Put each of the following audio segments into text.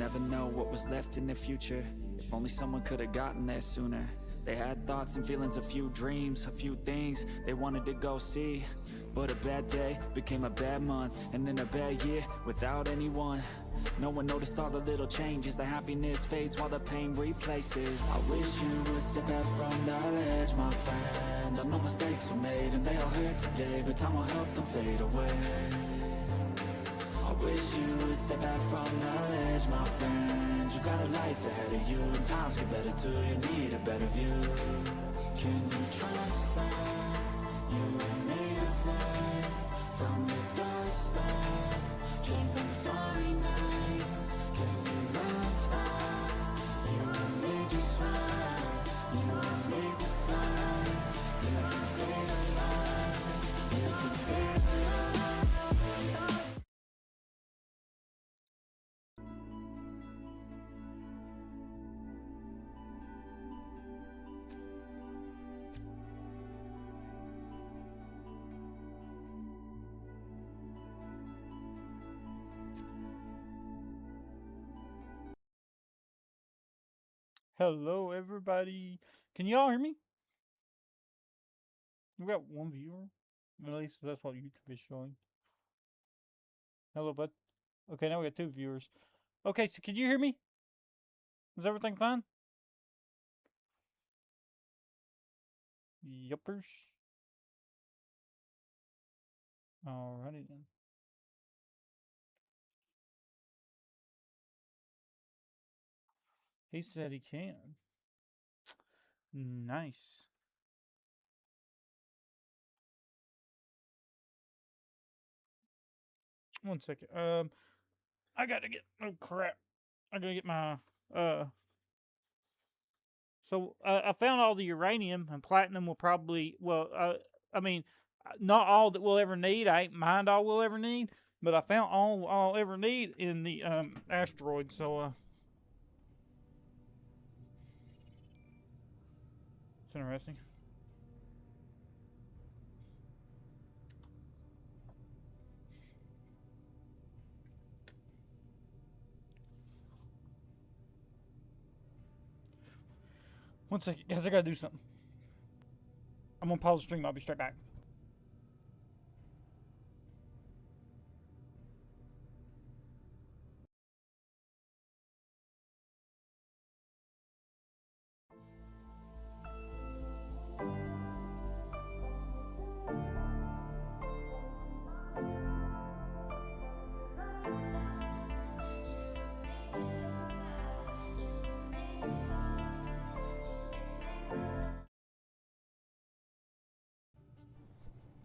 never know what was left in the future. If only someone could have gotten there sooner. They had thoughts and feelings, a few dreams, a few things they wanted to go see. But a bad day became a bad month, and then a bad year without anyone. No one noticed all the little changes. The happiness fades while the pain replaces. I wish you would step back from that ledge, my friend. I know mistakes were made and they all hurt today, but time will help them fade away. I wish you would step back from that ledge, my friend. You got a life ahead of you, and times get better too. You need a better view. Can you trust that you were made of light from the dust that came from the starry nights? Can you love that you were made just right? You were made to fly. You can save a life. You can save a life. Hello, everybody. Can y'all hear me? We got one viewer. At least that's what YouTube is showing. Hello, bud. Okay, now we got two viewers. Okay, so can you hear me? Is everything fine? Yuppers. Alrighty then. He said he can. Nice. One second. I gotta get. Oh crap! I gotta get my. So I found all the uranium and platinum will probably. Well, I mean, not all that we'll ever need. I ain't mind all we'll ever need, but I found all I'll ever need in the asteroid. So it's interesting. One second, guys. I gotta do something. I'm gonna pause the stream. I'll be straight back.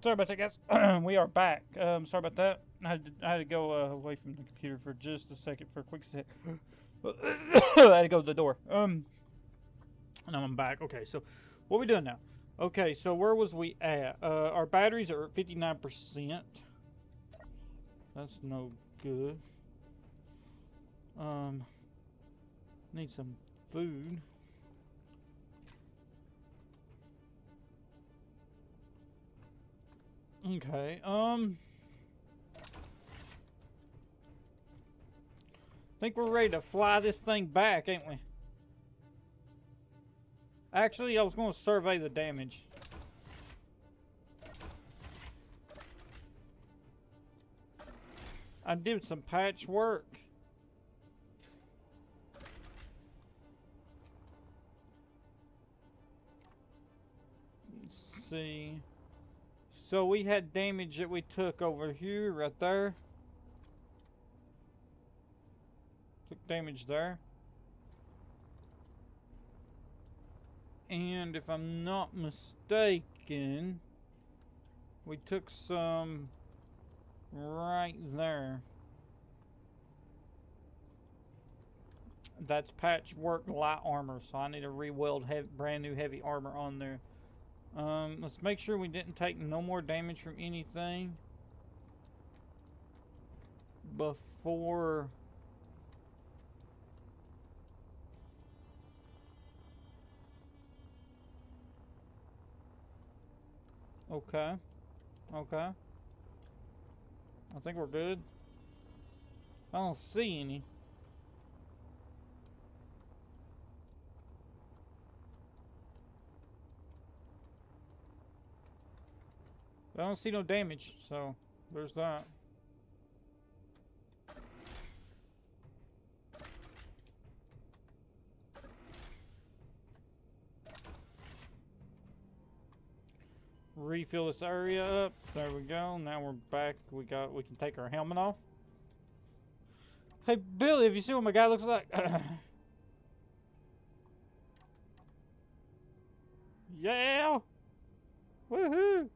Sorry about that, guys. We are back. Sorry about that. I had to go away from the computer for just a second, for a quick sec. I had to go to the door. And I'm back. Okay, so what are we doing now? Okay, so where was we at? Our batteries are at 59%. That's no good. Need some food. Okay, I think we're ready to fly this thing back, ain't we? Actually, I was going to survey the damage. I did some patchwork. Let's see. So we had damage that we took over here, right there. Took damage there. And if I'm not mistaken, we took some right there. That's patchwork light armor, so I need to re-weld brand new heavy armor on there. Let's make sure we didn't take no more damage from anything before. Okay. Okay. I think we're good. I don't see any. I don't see no damage, so there's that. Refill this area up. There we go. Now we're back. We can take our helmet off. Hey Billy, have you seen what my guy looks like? Yeah! Woohoo!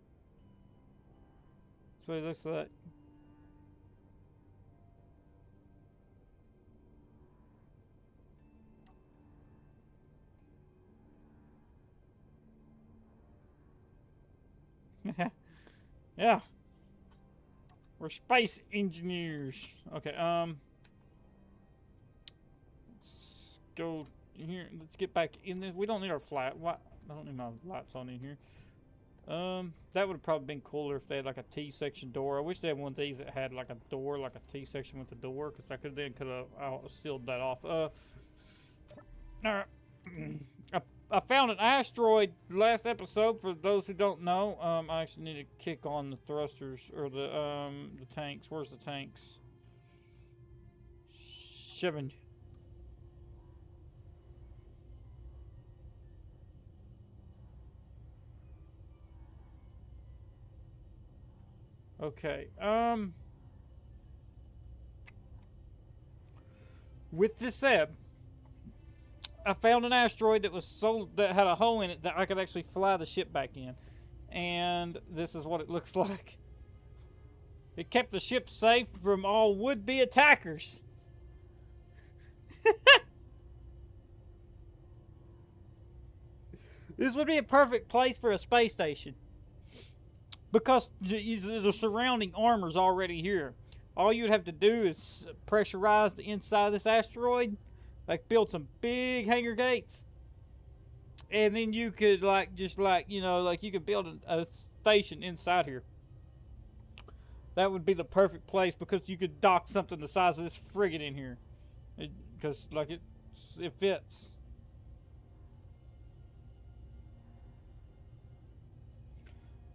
That's what he looks like. Yeah. We're space engineers. Okay, let's go here. Let's get back in this. We don't need our flat. What? I don't need my lights on in here. That would have probably been cooler if they had like a T-section door. I wish they had one of these that had like a door, like a T-section with the door, because I could have sealed that off. Alright. I found an asteroid last episode. For those who don't know, I actually need to kick on the thrusters or the tanks. Where's the tanks? 7. Okay. With this said, I found an asteroid that had a hole in it that I could actually fly the ship back in. And this is what it looks like. It kept the ship safe from all would-be attackers. This would be a perfect place for a space station. Because the surrounding armor's already here. All you'd have to do is pressurize the inside of this asteroid. Like, build some big hangar gates. And then you could, like, you could build a station inside here. That would be the perfect place because you could dock something the size of this frigate in here. Because, like, it fits.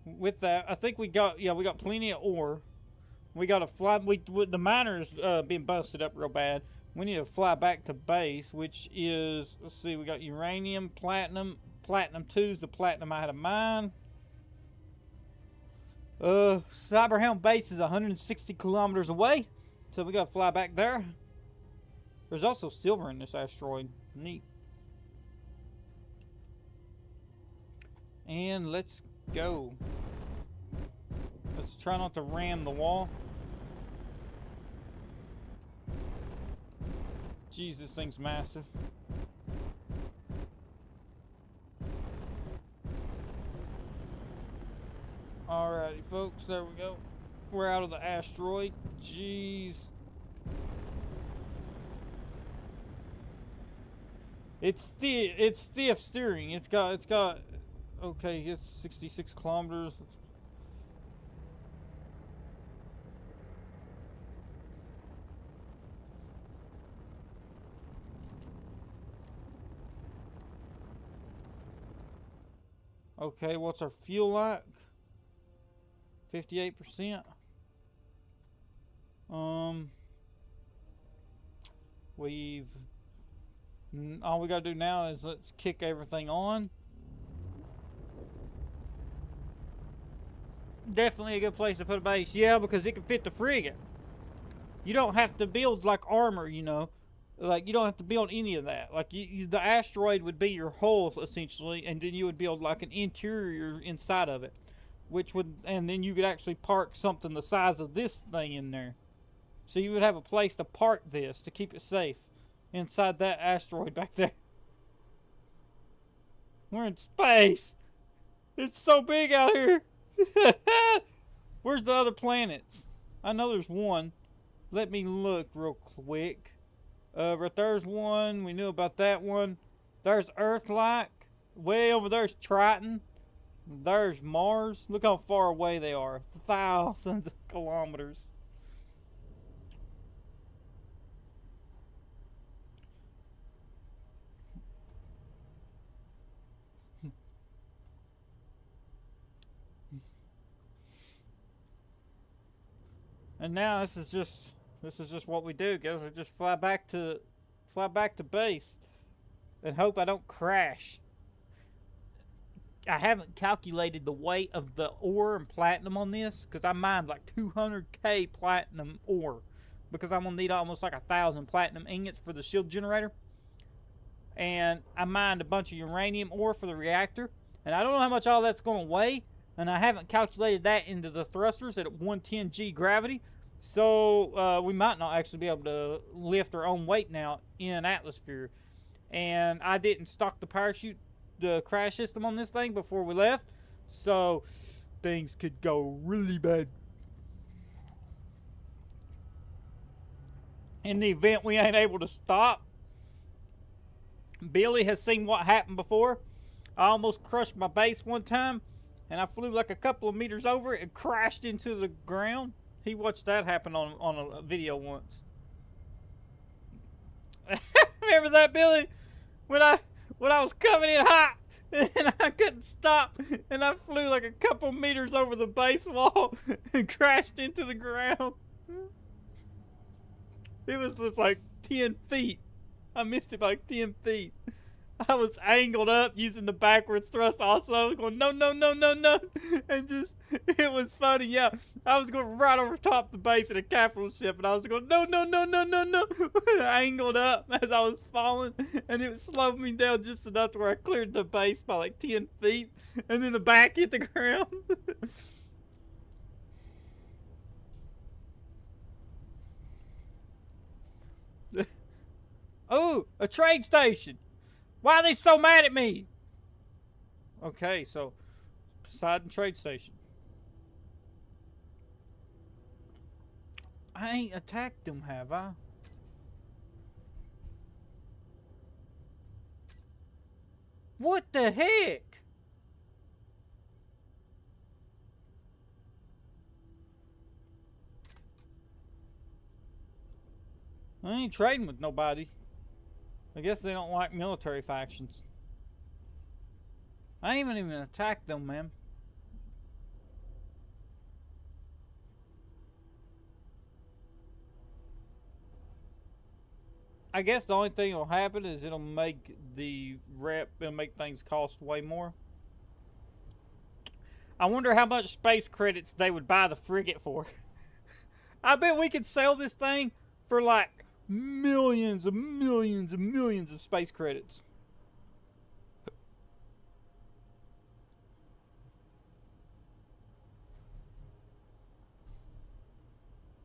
With that, I think we got plenty of ore. We got to fly. The miner's being busted up real bad. We need to fly back to base, which is, let's see, we got uranium, platinum. Platinum 2's the platinum I had of mine. Cyberhound base is 160 kilometers away, so we got to fly back there. There's also silver in this asteroid. Neat. And let's go. Let's try not to ram the wall. Jeez, this thing's massive. Alrighty, folks, there we go. We're out of the asteroid. Jeez. It's stiff steering. It's got okay, it's 66 kilometers. Okay, what's our fuel like? 58%. All we gotta do now is let's kick everything on. Definitely a good place to put a base. Yeah, because it can fit the frigate. You don't have to build like armor, you know. Like, you don't have to build any of that. Like, the asteroid would be your hull, essentially, and then you would build, like, an interior inside of it. And then you could actually park something the size of this thing in there. So you would have a place to park this, to keep it safe, inside that asteroid back there. We're in space! It's so big out here! Where's the other planets? I know there's one. Let me look real quick. Right there's one. We knew about that one. There's Earth-like. Way over there's Triton. There's Mars. Look how far away they are. Thousands of kilometers. And now this is just what we do, guys. We just fly back to base and hope I don't crash. I haven't calculated the weight of the ore and platinum on this because I mined like 200k platinum ore because I'm gonna need almost like 1,000 platinum ingots for the shield generator. And I mined a bunch of uranium ore for the reactor, and I don't know how much all that's gonna weigh, and I haven't calculated that into the thrusters at 110g gravity. So we might not actually be able to lift our own weight now in atmosphere. And I didn't stock the crash system on this thing before we left, so things could go really bad. In the event we ain't able to stop, Billy has seen what happened before. I almost crushed my base one time, and I flew like a couple of meters over it and crashed into the ground. He watched that happen on a video once. Remember that, Billy? When I was coming in hot and I couldn't stop, and I flew like a couple meters over the base wall and crashed into the ground. It was just like 10 feet. I missed it by like 10 feet. I was angled up using the backwards thrust also. I was going, no, no, no, no, no. And just, it was funny, yeah. I was going right over top the base in a capital ship, and I was going, no, no, no, no, no, no. I angled up as I was falling, and it slowed me down just enough to where I cleared the base by like 10 feet, and then the back hit the ground. Oh, a trade station. Why are they so mad at me? Okay, so Poseidon trade station. I ain't attacked them, have I? What the heck? I ain't trading with nobody. I guess they don't like military factions. I ain't even attacked them, man. I guess the only thing that'll happen is it'll make it'll make things cost way more. I wonder how much space credits they would buy the frigate for. I bet we could sell this thing for like millions and millions and millions of space credits.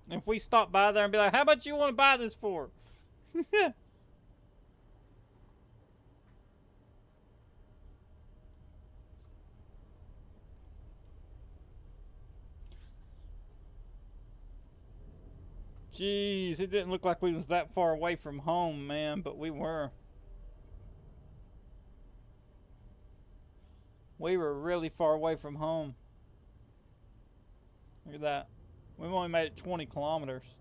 If we stop by there and be like, how much you want to buy this for? Jeez, it didn't look like we was that far away from home, man, but we were. We were really far away from home. Look at that. We've only made it 20 kilometers.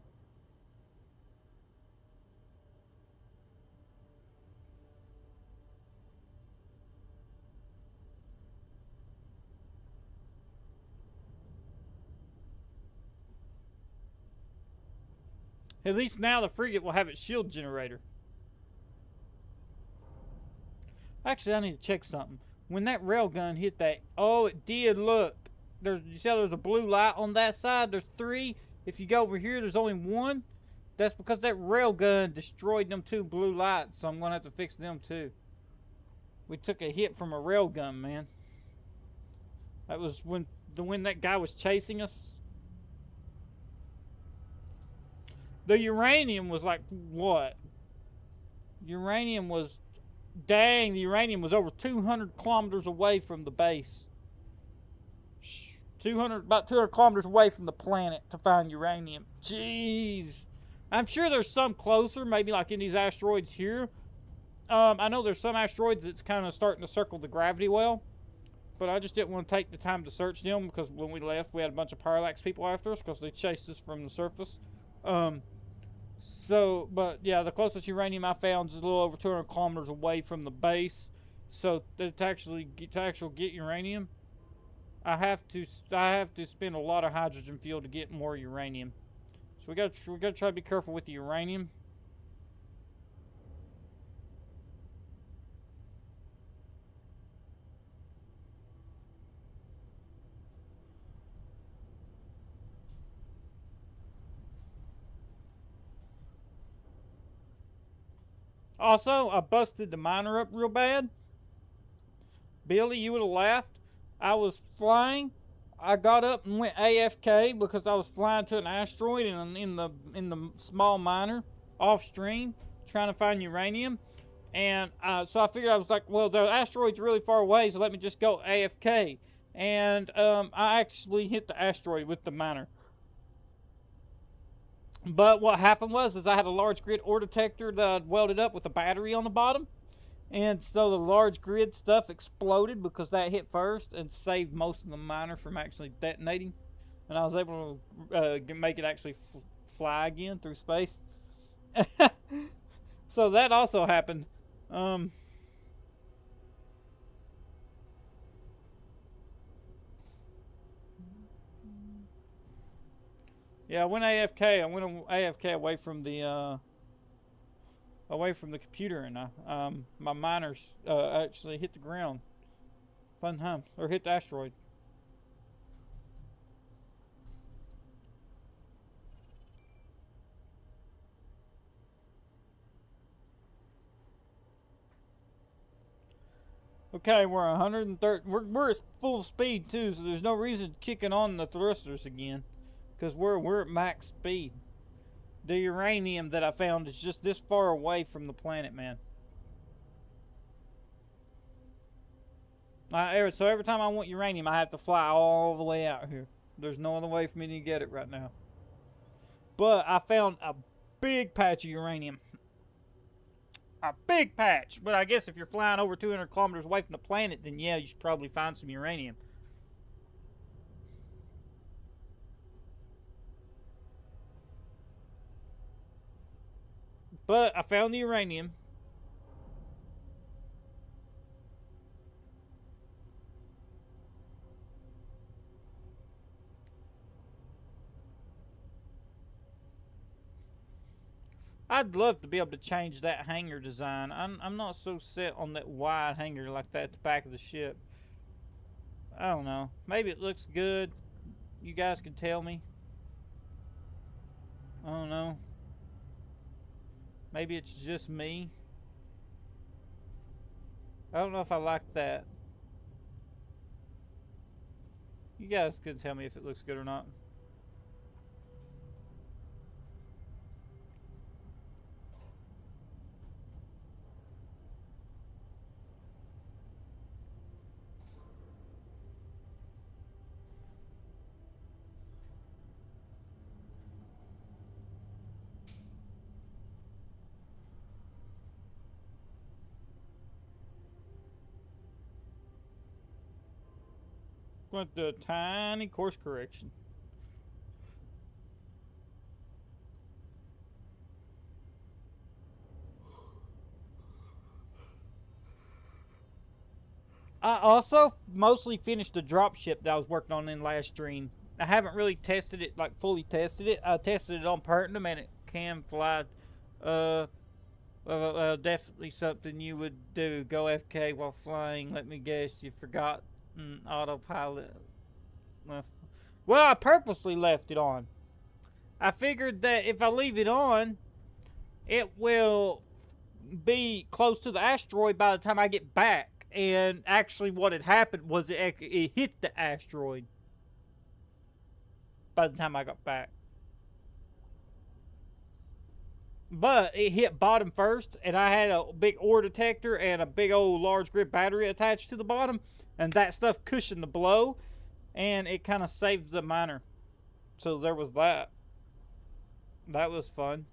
At least now the frigate will have its shield generator. Actually, I need to check something. When that railgun hit that... Oh, it did, look. You see how there's a blue light on that side? There's 3. If you go over here, there's only 1. That's because that railgun destroyed them 2 blue lights, so I'm going to have to fix them too. We took a hit from a railgun, man. That was when that guy was chasing us. The uranium was like, what? Uranium was, dang, the uranium was over 200 kilometers away from the base. About 200 kilometers away from the planet to find uranium. Jeez. I'm sure there's some closer, maybe like in these asteroids here. I know there's some asteroids that's kind of starting to circle the gravity well. But I just didn't want to take the time to search them because when we left, we had a bunch of parallax people after us because they chased us from the surface. But yeah, the closest uranium I found is a little over 200 kilometers away from the base. So to actually get uranium, I have to spend a lot of hydrogen fuel to get more uranium. So we gotta try to be careful with the uranium. Also, I busted the miner up real bad. Billy, you would have laughed. I was flying. I got up and went AFK because I was flying to an asteroid in the small miner off stream trying to find uranium. And so I figured, I was like, well, the asteroid's really far away, so let me just go AFK. And I actually hit the asteroid with the miner. But what happened was I had a large grid ore detector that I'd welded up with a battery on the bottom. And so the large grid stuff exploded because that hit first and saved most of the miner from actually detonating. And I was able to make it actually fly again through space. So that also happened. Yeah, I went AFK. I went AFK away from the computer, and my miners actually hit the ground. Fun time, or hit the asteroid. Okay, we're 130. We're at full speed too, so there's no reason kicking on the thrusters again, because we're at max speed. The uranium that I found is just this far away from the planet, man. So every time I want uranium, I have to fly all the way out here. There's no other way for me to get it right now. But I found a big patch of uranium. A big patch. But I guess if you're flying over 200 kilometers away from the planet, then yeah, you should probably find some uranium. But I found the uranium. I'd love to be able to change that hangar design. I'm not so set on that wide hangar like that at the back of the ship. I don't know. Maybe it looks good. You guys can tell me. I don't know. Maybe it's just me. I don't know if I like that. You guys can tell me if it looks good or not. Going to do a tiny course correction. I also mostly finished the dropship that I was working on in last stream. I haven't really tested it, like fully tested it. I tested it on Pertinum and it can fly. Definitely something you would do. Go FK while flying. Let me guess, you forgot autopilot. Well, I purposely left it on. I figured that if I leave it on, it will be close to the asteroid by the time I get back. And actually what had happened was it hit the asteroid by the time I got back. But it hit bottom first, and I had a big ore detector and a big old large grid battery attached to the bottom, and that stuff cushioned the blow, and it kind of saved the miner. So there was that. That was fun.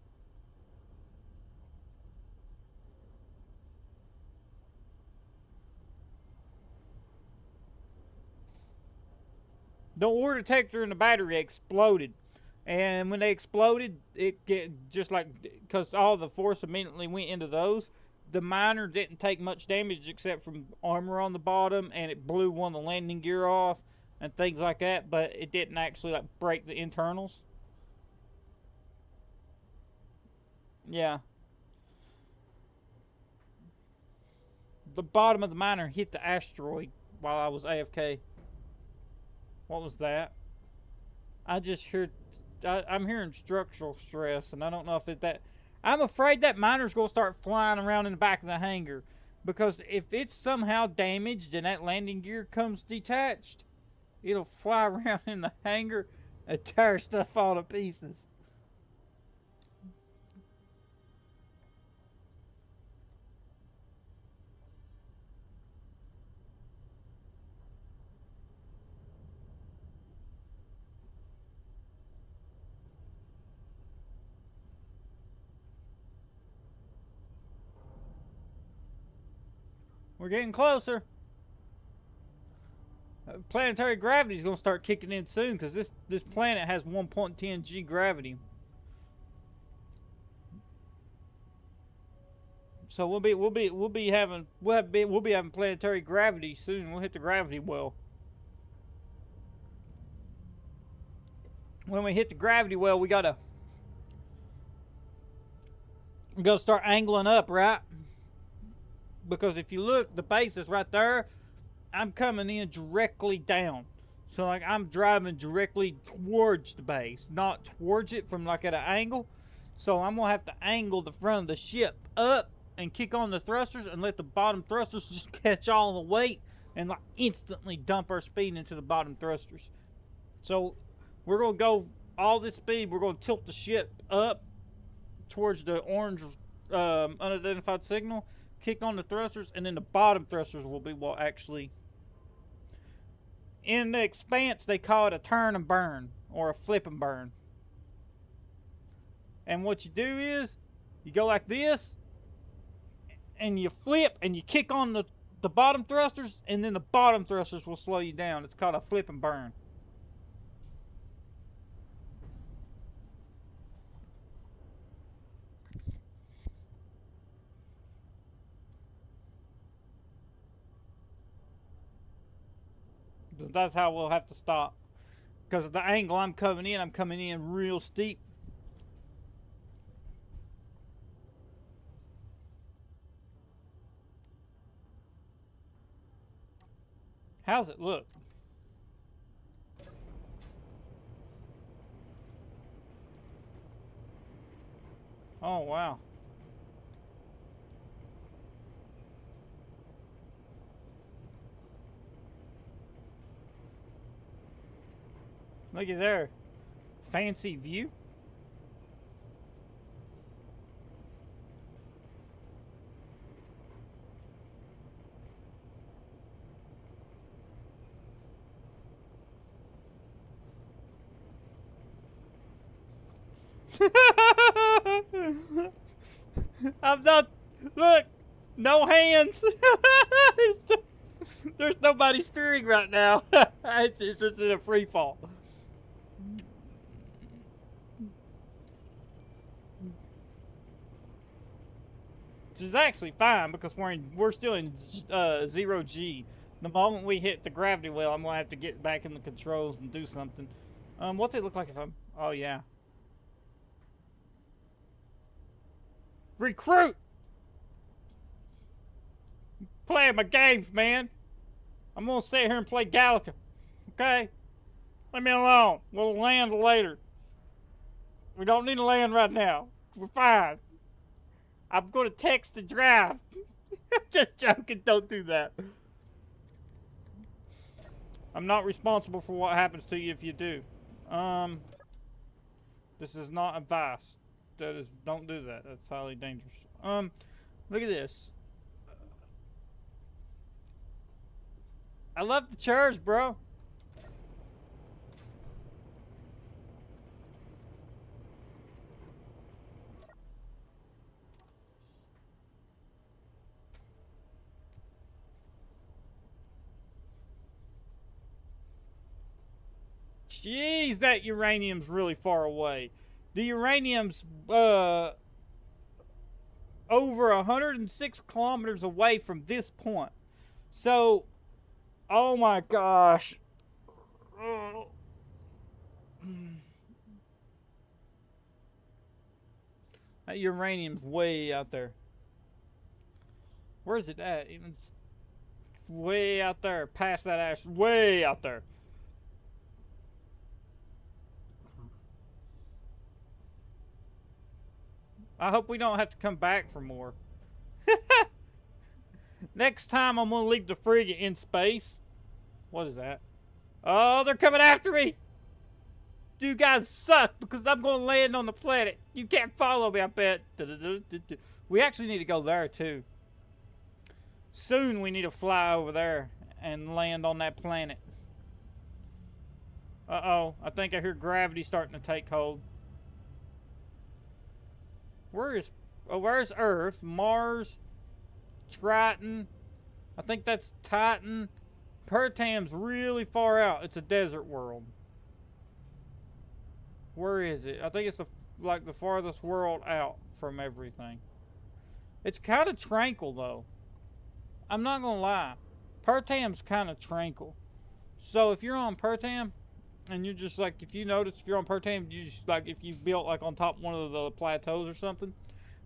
The ore detector and the battery exploded. And when they exploded, it get just like, because all the force immediately went into those. The miner didn't take much damage except from armor on the bottom, and it blew one of the landing gear off and things like that. But it didn't actually like break the internals. Yeah. The bottom of the miner hit the asteroid while I was AFK. What was that? I just heard. I'm hearing structural stress, and I don't know if it that. I'm afraid that miner's gonna start flying around in the back of the hangar, because if it's somehow damaged and that landing gear comes detached, it'll fly around in the hangar and tear stuff all to pieces. We're getting closer. Planetary gravity is going to start kicking in soon, because this planet has 1.10 G gravity. So we'll be having planetary gravity soon. We'll hit the gravity well. When we hit the gravity well, we gotta start angling up, right? Because if you look, the base is right there. I'm coming in directly down. So like I'm driving directly towards the base, not towards it from like at an angle. So I'm gonna have to angle the front of the ship up and kick on the thrusters and let the bottom thrusters just catch all the weight and like instantly dump our speed into the bottom thrusters. So we're gonna go all this speed. We're gonna tilt the ship up towards the orange unidentified signal, kick on the thrusters, and then the bottom thrusters will be what actually, in the Expanse, they call it a turn and burn or a flip and burn. And what you do is you go like this and you flip and you kick on the bottom thrusters, and then the bottom thrusters will slow you down. It's called a flip and burn. That's how we'll have to stop. Because of the angle I'm coming in real steep. How's it look? Oh, wow. Look at there. Fancy view. I'm not. Look, no hands. There's nobody steering right now. It's just in a free fall. Which is actually fine because we're still in 0G. The moment we hit the gravity well, I'm gonna have to get back in the controls and do something. What's it look like if I'm? Oh yeah. Recruit! Playing my games, man. I'm gonna sit here and play Galaga. Okay? Leave me alone. We'll land later. We don't need to land right now. We're fine. I'm gonna text and drive. Just joking, don't do that. I'm not responsible for what happens to you if you do. This is not advice. Don't do that. That's highly dangerous. Look at this. I love the chairs, bro. Jeez, that uranium's really far away. The uranium's over 106 kilometers away from this point. So, oh my gosh. That uranium's way out there. Where's it at? It's way out there. Past that ash. Way out there. I hope we don't have to come back for more. Next time I'm going to leave the frigate in space. What is that? Oh, they're coming after me. You guys suck because I'm going to land on the planet. You can't follow me, I bet. We actually need to go there, too. Soon we need to fly over there and land on that planet. Uh-oh. I think I hear gravity starting to take hold. Where's Earth? Mars? Triton? I think that's Titan. Pertam's really far out. It's a desert world. Where is it? I think it's like the farthest world out from everything. It's kind of tranquil, though. I'm not going to lie. Pertam's kind of tranquil. So if you're on Pertam, and you're just like, if you notice, if you're on Pertam, you just like, if you've built like on top of one of the plateaus or something,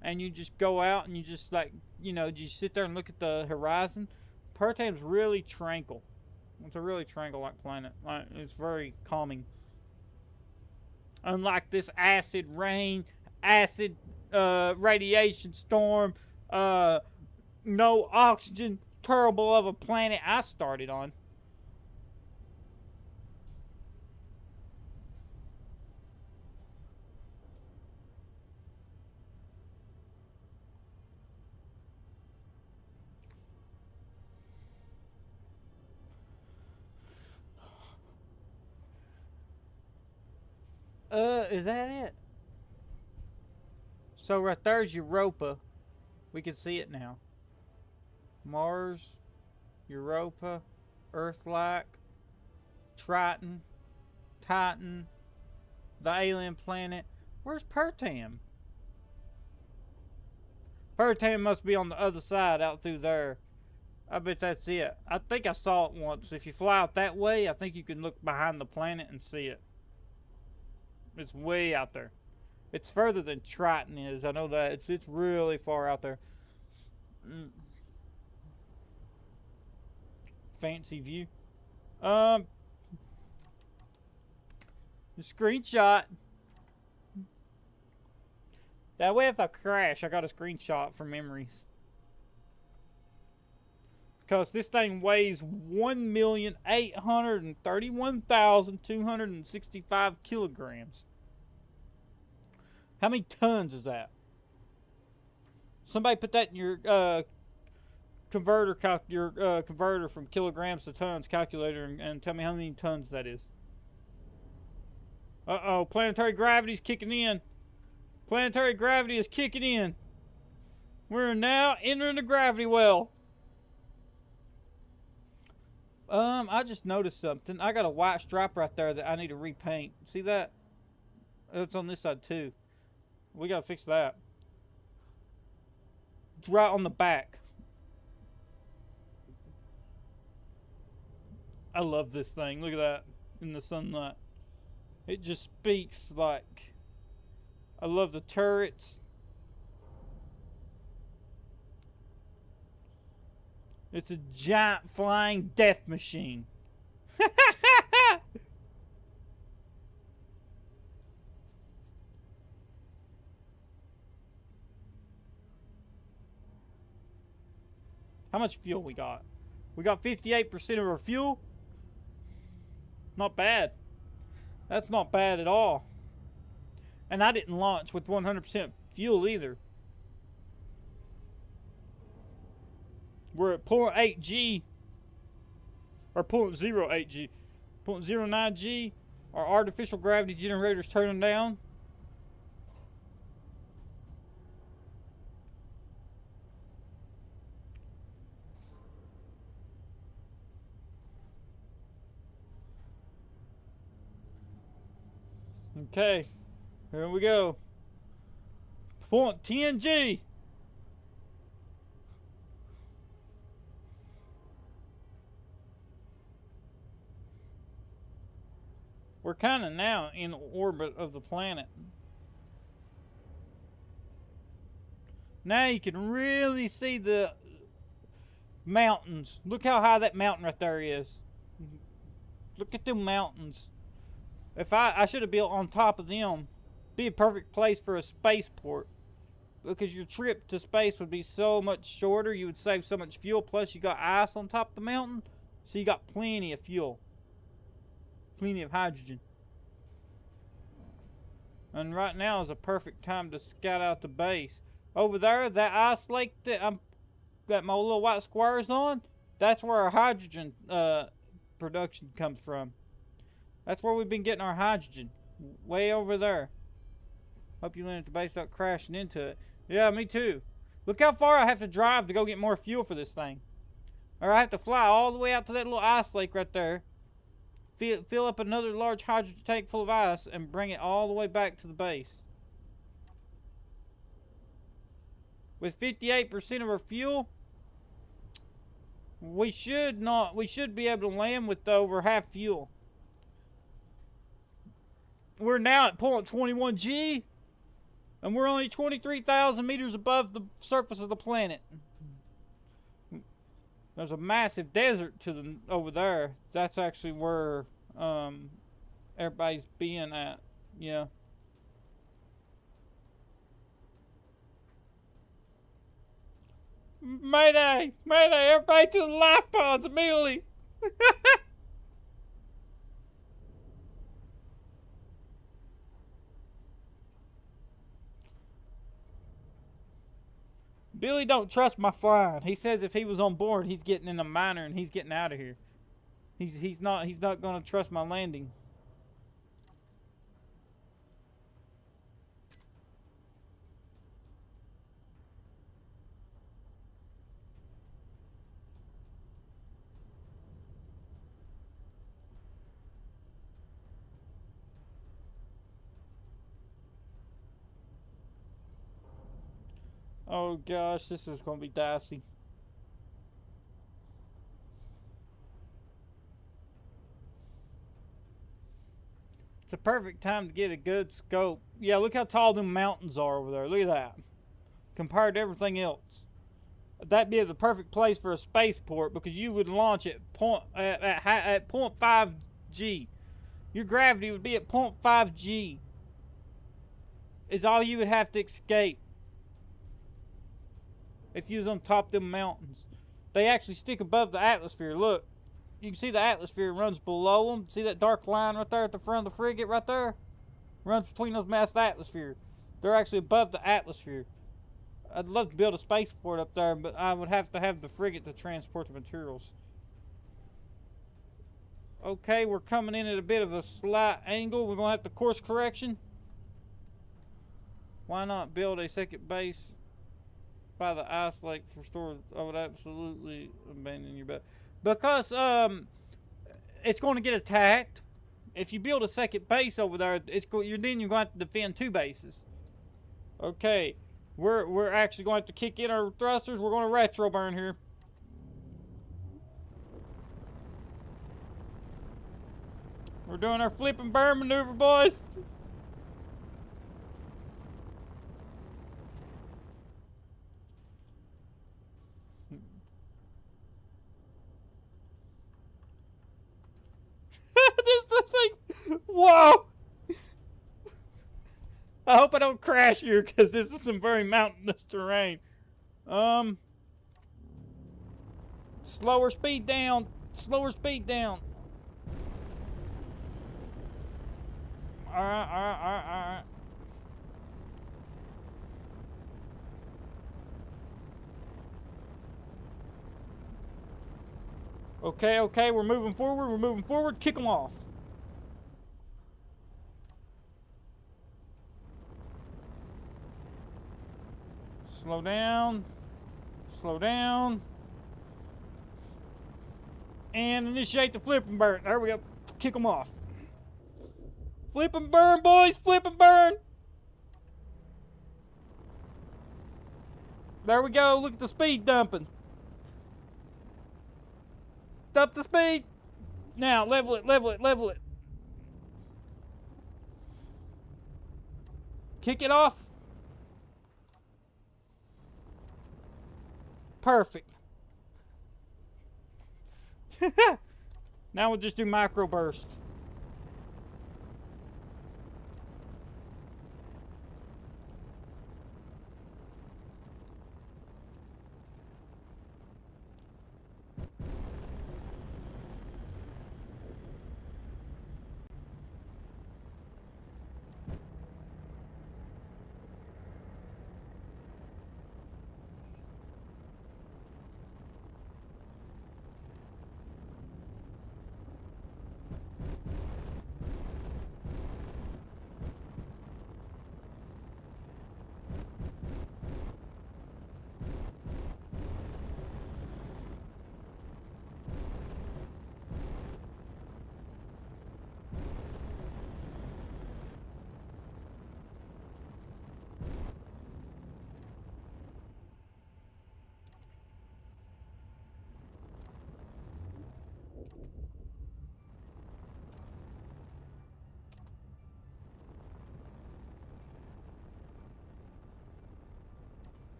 and you just go out and you just like, you know, you sit there and look at the horizon, Pertam's really tranquil. It's a really tranquil-like planet. It's very calming. Unlike this acid rain, acid radiation storm, no oxygen, terrible of a planet I started on. Is that it? So right there's Europa. We can see it now. Mars, Europa, Earth-like, Triton, Titan, the alien planet. Where's Pertam? Pertam must be on the other side, out through there. I bet that's it. I think I saw it once. If you fly out that way, I think you can look behind the planet and see it. It's way out there. It's further than Triton is. I know that. It's really far out there. Fancy view. The screenshot. That way if I crash, I got a screenshot for memories. Because this thing weighs 1,831,265 kilograms. How many tons is that? Somebody put that in your converter from kilograms to tons calculator and tell me how many tons that is. Uh-oh, planetary gravity's kicking in. Planetary gravity is kicking in. We're now entering the gravity well. I just noticed something. I got a white stripe right there that I need to repaint. See that? It's on this side too. We gotta fix that. It's right on the back. I love this thing. Look at that in the sunlight. It just speaks like... I love the turrets. It's a giant flying death machine. How much fuel we got? We got 58% of our fuel. Not bad. That's not bad at all. And I didn't launch with 100% fuel either. We're at 0.8 G. Or 0.08 G. 0.09 G. Our artificial gravity generator's turning down. Okay. Here we go. 0.10 G. We're kind of now in orbit of the planet. Now you can really see the mountains. Look how high that mountain right there is. Look at them mountains. If I should have built on top of them. Be a perfect place for a spaceport. Because your trip to space would be so much shorter. You would save so much fuel. Plus you got ice on top of the mountain. So you got plenty of fuel. Plenty of hydrogen. And right now is a perfect time to scout out the base. Over there, that ice lake that my little white square's on, that's where our hydrogen production comes from. That's where we've been getting our hydrogen. Way over there. Hope you land at the base without crashing into it. Yeah, me too. Look how far I have to drive to go get more fuel for this thing. Or I have to fly all the way out to that little ice lake right there. Fill up another large hydrogen tank full of ice and bring it all the way back to the base. With 58% of our fuel, we should be able to land with over half fuel. We're now at 0.21 G, and we're only 23,000 meters above the surface of the planet. There's a massive desert over there. That's actually where everybody's being at. Yeah. Mayday! Mayday! Everybody to the life pods immediately! Billy don't trust my flying. He says if he was on board, he's getting in the miner and he's getting out of here. He's not going to trust my landing. Oh gosh, this is going to be dicey. It's a perfect time to get a good scope. Yeah, look how tall them mountains are over there. Look at that. Compared to everything else. That'd be the perfect place for a spaceport because you would launch at 0.5 G. Your gravity would be at 0.5 G. Is all you would have to escape. If you was on top of them mountains. They actually stick above the atmosphere. Look. You can see the atmosphere runs below them. See that dark line right there at the front of the frigate right there? Runs between those massive atmosphere. They're actually above the atmosphere. I'd love to build a spaceport up there, but I would have to have the frigate to transport the materials. Okay, we're coming in at a bit of a slight angle. We're going to have to course correction. Why not build a second base by the ice lake for storage? I would absolutely abandon your bet. Because it's going to get attacked. If you build a second base over there, then you're going to have to defend two bases. Okay, we're actually going to have to kick in our thrusters. We're going to retro burn here. We're doing our flip and burn maneuver, boys. This thing, whoa! I hope I don't crash here because this is some very mountainous terrain. Slower speed down. Slower speed down. Alright. Okay, we're moving forward, kick them off. Slow down, and initiate the flip and burn. There we go, kick them off. Flip and burn, boys, flip and burn. There we go, look at the speed dumping. Up the speed. Now level it. Kick it off. Perfect. Now we'll just do microburst.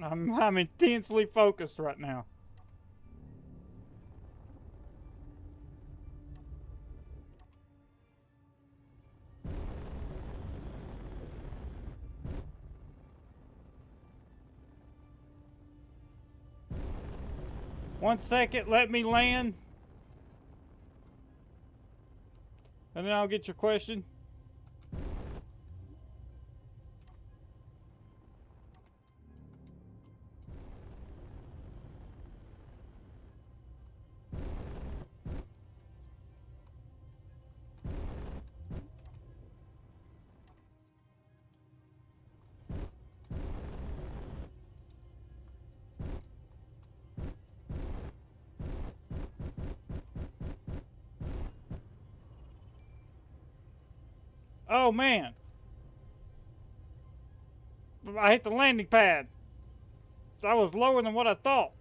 I'm intensely focused right now. One second, let me land. And then I'll get your question. Oh man. I hit the landing pad. That was lower than what I thought.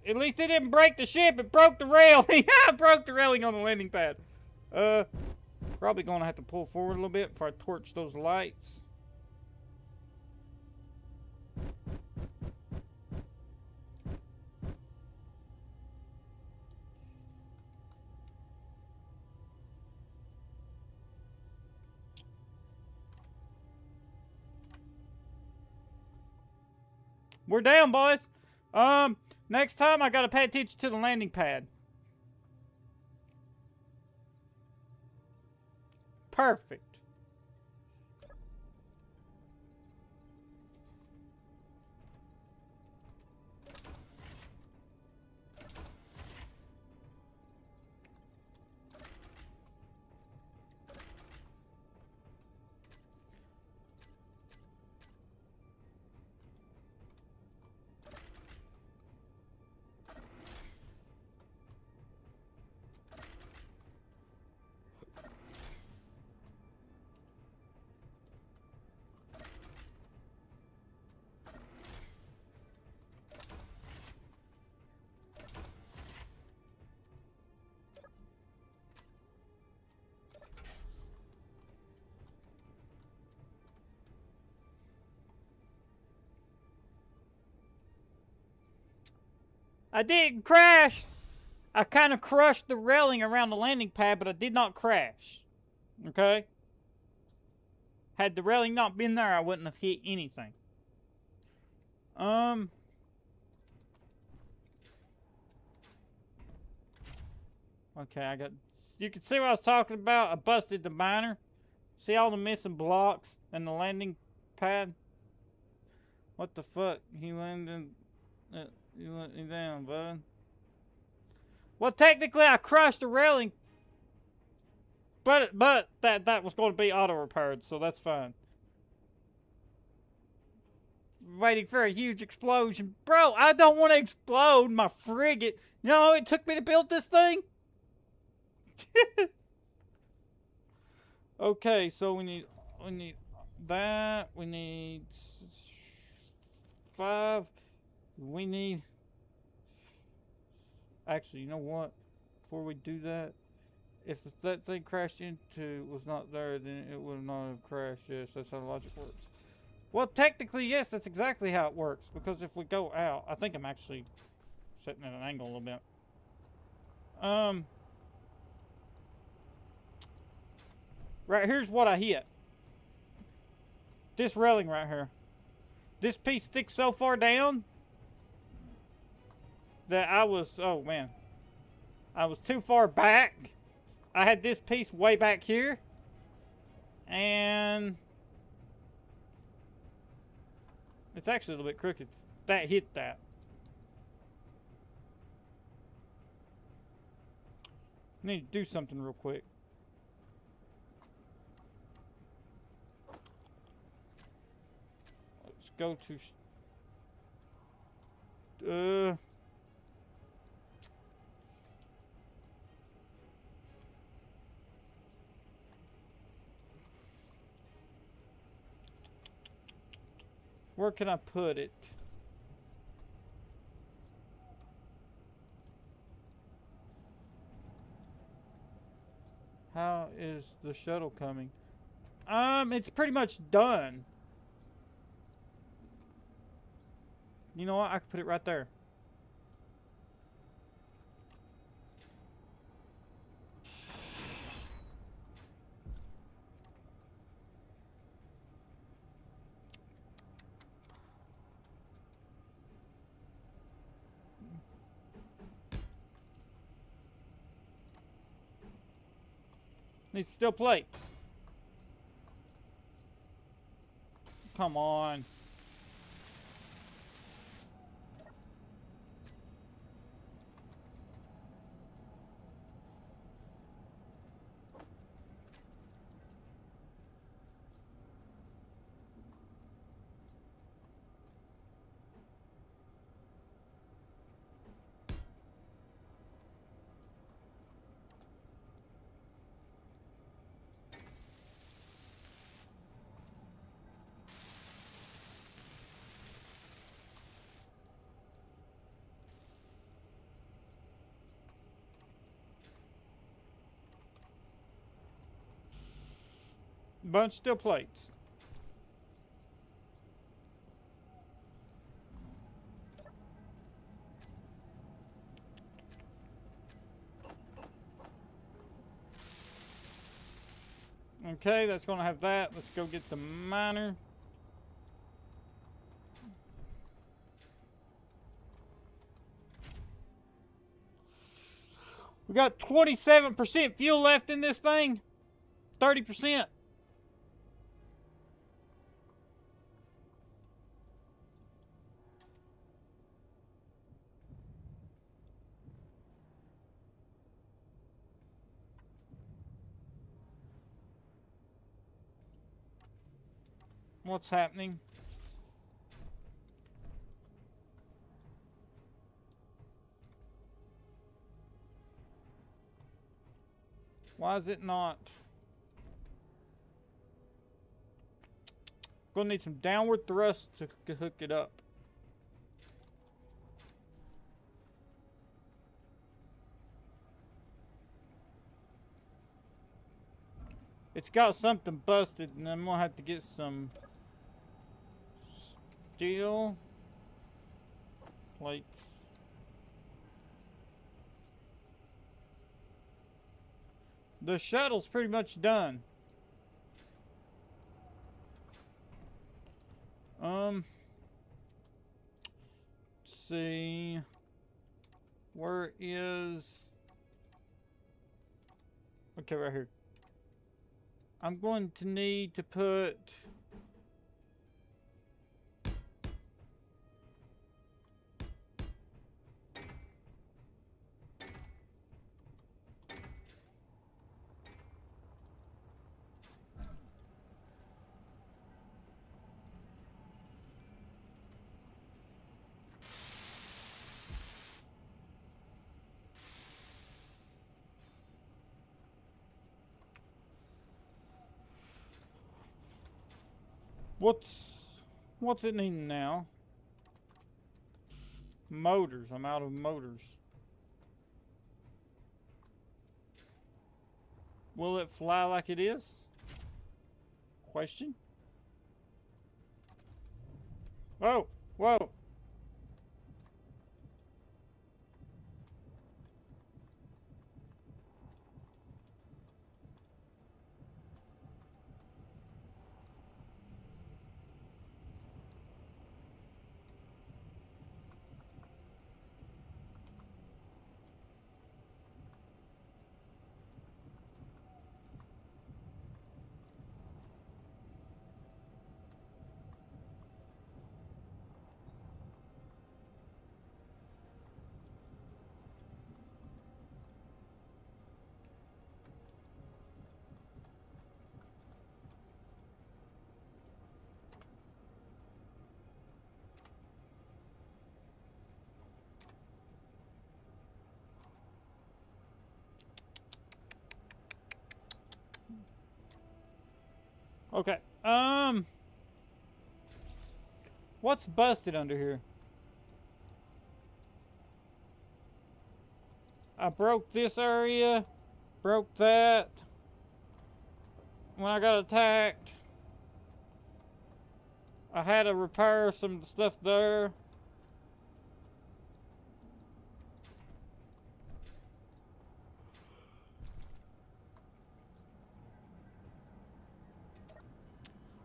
At least it didn't break the ship, it broke the railing. I broke the railing on the landing pad. Probably gonna have to pull forward a little bit before I torch those lights. We're down, boys. Next time I gotta pay attention to the landing pad. Perfect. I didn't crash. I kind of crushed the railing around the landing pad, but I did not crash. Okay? Had the railing not been there, I wouldn't have hit anything. Okay, I got... You can see what I was talking about. I busted the miner. See all the missing blocks and the landing pad? What the fuck? He landed... you let me down, bud. Well, technically, I crushed the railing. But that was going to be auto-repaired, so that's fine. waiting for a huge explosion. Bro, I don't want to explode my frigate. You know how it took me to build this thing? Okay, so we need that. We need 5. We need... Actually, you know what? Before we do that, if that thing crashed into was not there, then it would not have crashed. Yes, that's how logic works. Well, technically, yes, that's exactly how it works. Because if we go out, I think I'm actually setting at an angle a little bit. Right here's what I hit. This railing right here. This piece sticks so far down that I was, oh man, I was too far back. I had this piece way back here, and it's actually a little bit crooked. That hit that. I need to do something real quick. Let's go to where can I put it? How is the shuttle coming? It's pretty much done. You know what? I can put it right there. Needs steel plates. Come on. Bunch of steel plates. Okay, that's gonna have that. Let's go get the miner. We got 27% fuel left in this thing. 30%. What's happening? Why is it not? Gonna need some downward thrust to hook it up. It's got something busted, and I'm gonna have to get some steel plates. The shuttle's pretty much done. Let's see. Where is... Okay, right here. I'm going to need to put... What's it needing now? Motors. I'm out of motors. Will it fly like it is? Question. Whoa! Whoa! Okay. What's busted under here? I broke this area. Broke that. When I got attacked, I had to repair some stuff there.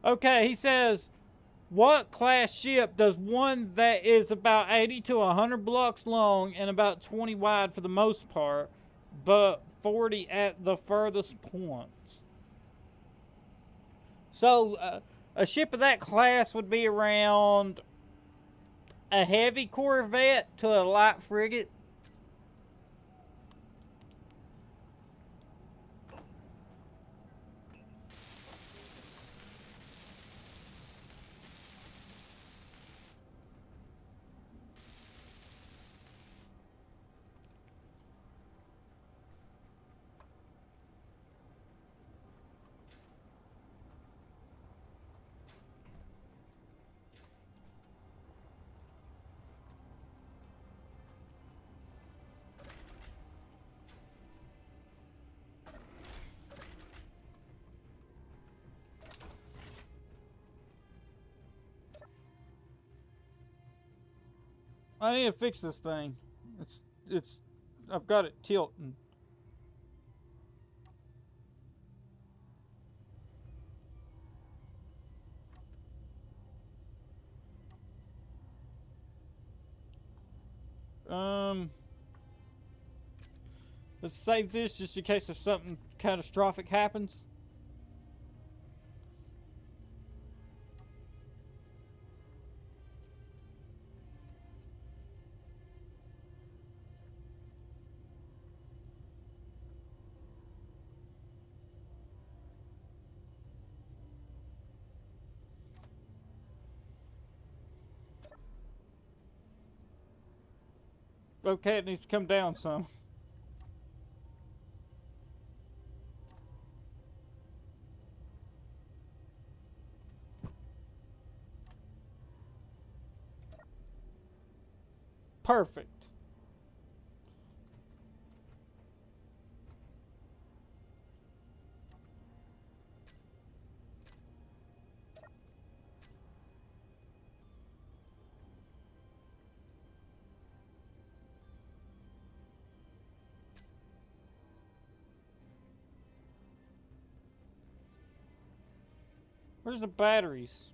Okay, he says, what class ship does one that is about 80 to 100 blocks long and about 20 wide for the most part, but 40 at the furthest points? So, a ship of that class would be around a heavy corvette to a light frigate. I need to fix this thing. I've got it tilting. Let's save this just in case if something catastrophic happens. Okay, it needs to come down some. Perfect. Where's the batteries?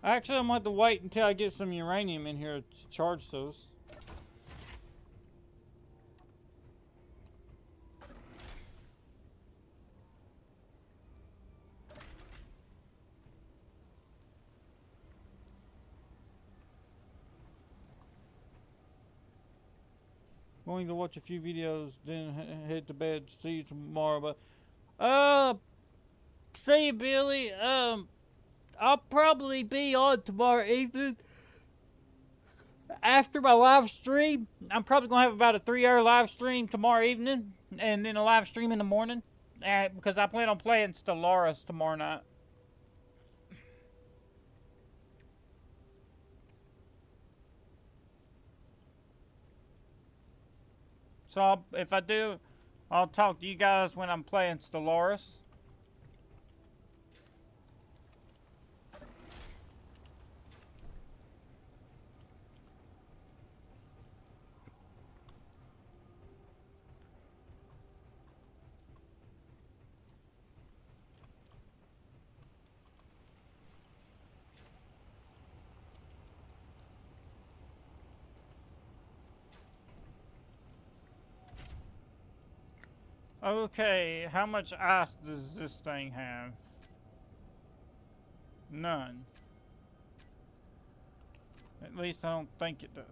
Actually, I'm going to have to wait until I get some uranium in here to charge those. Going to watch a few videos, then head to bed. See you tomorrow. But see you, Billy. I'll probably be on tomorrow evening. after my live stream, I'm probably going to have about a 3-hour live stream tomorrow evening, and then a live stream in the morning, because I plan on playing Stellaris tomorrow night. So if I do, I'll talk to you guys when I'm playing Stellaris. Okay, how much ice does this thing have? None. At least I don't think it does.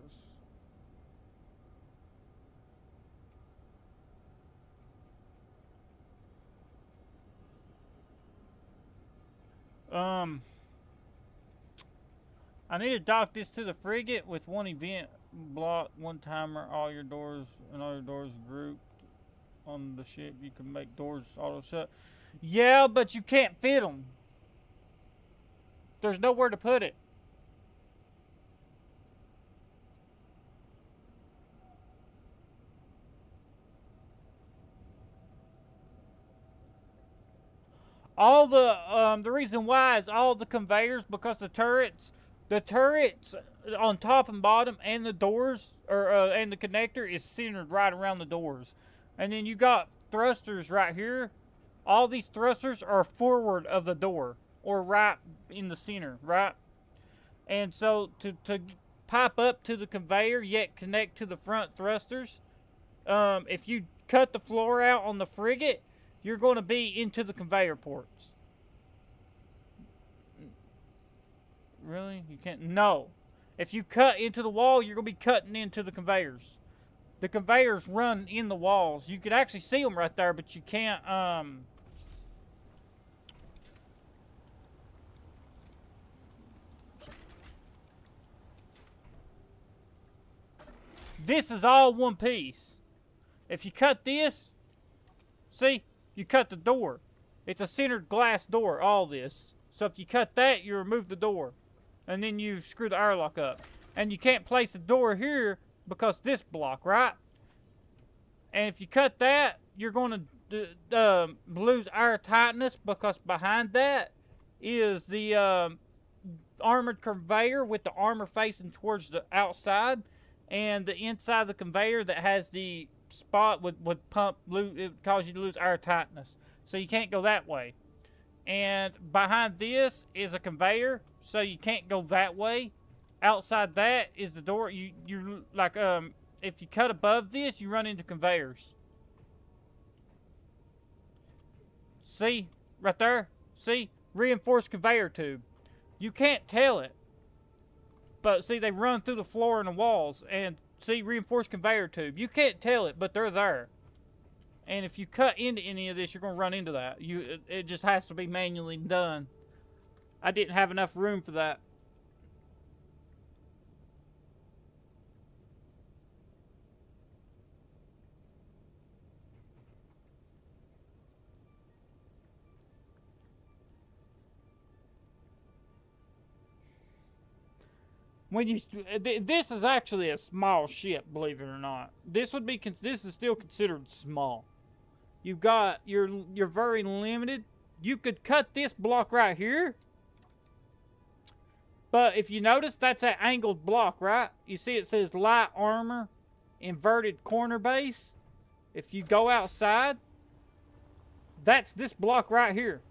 I need to dock this to the frigate with one event block, one timer, all your doors grouped on the ship. You can make doors auto shut. Yeah, but you can't fit them. There's nowhere to put it. All the reason why is all the conveyors, because the turrets on top and bottom, and the doors and the connector is centered right around the doors, and then you got thrusters right here. All these thrusters are forward of the door or right in the center, right? And so to pipe up to the conveyor yet connect to the front thrusters, if you cut the floor out on the frigate, you're going to be into the conveyor ports. Really? You can't? No. If you cut into the wall, you're going to be cutting into the conveyors. The conveyors run in the walls. You could actually see them right there, but you can't, This is all one piece. If you cut this, see, you cut the door. It's a centered glass door, all this. So if you cut that, you remove the door. And then you screw the airlock up. And you can't place the door here because this block, right? And if you cut that, you're going to lose air tightness, because behind that is the armored conveyor with the armor facing towards the outside, and the inside of the conveyor that has the spot would pump, it would cause you to lose air tightness. So you can't go that way. And behind this is a conveyor, so you can't go that way. Outside that is the door. You like if you cut above this, you run into conveyors. See right there? See, reinforced conveyor tube. You can't tell it, but see, they run through the floor and the walls. And see, reinforced conveyor tube. You can't tell it, but they're there. And if you cut into any of this, you're going to run into that. It just has to be manually done. I didn't have enough room for that. This is actually a small ship, believe it or not. This is still considered small. You're very limited. You could cut this block right here, but if you notice, that's an angled block, right? You see it says light armor, inverted corner base. If you go outside, that's this block right here.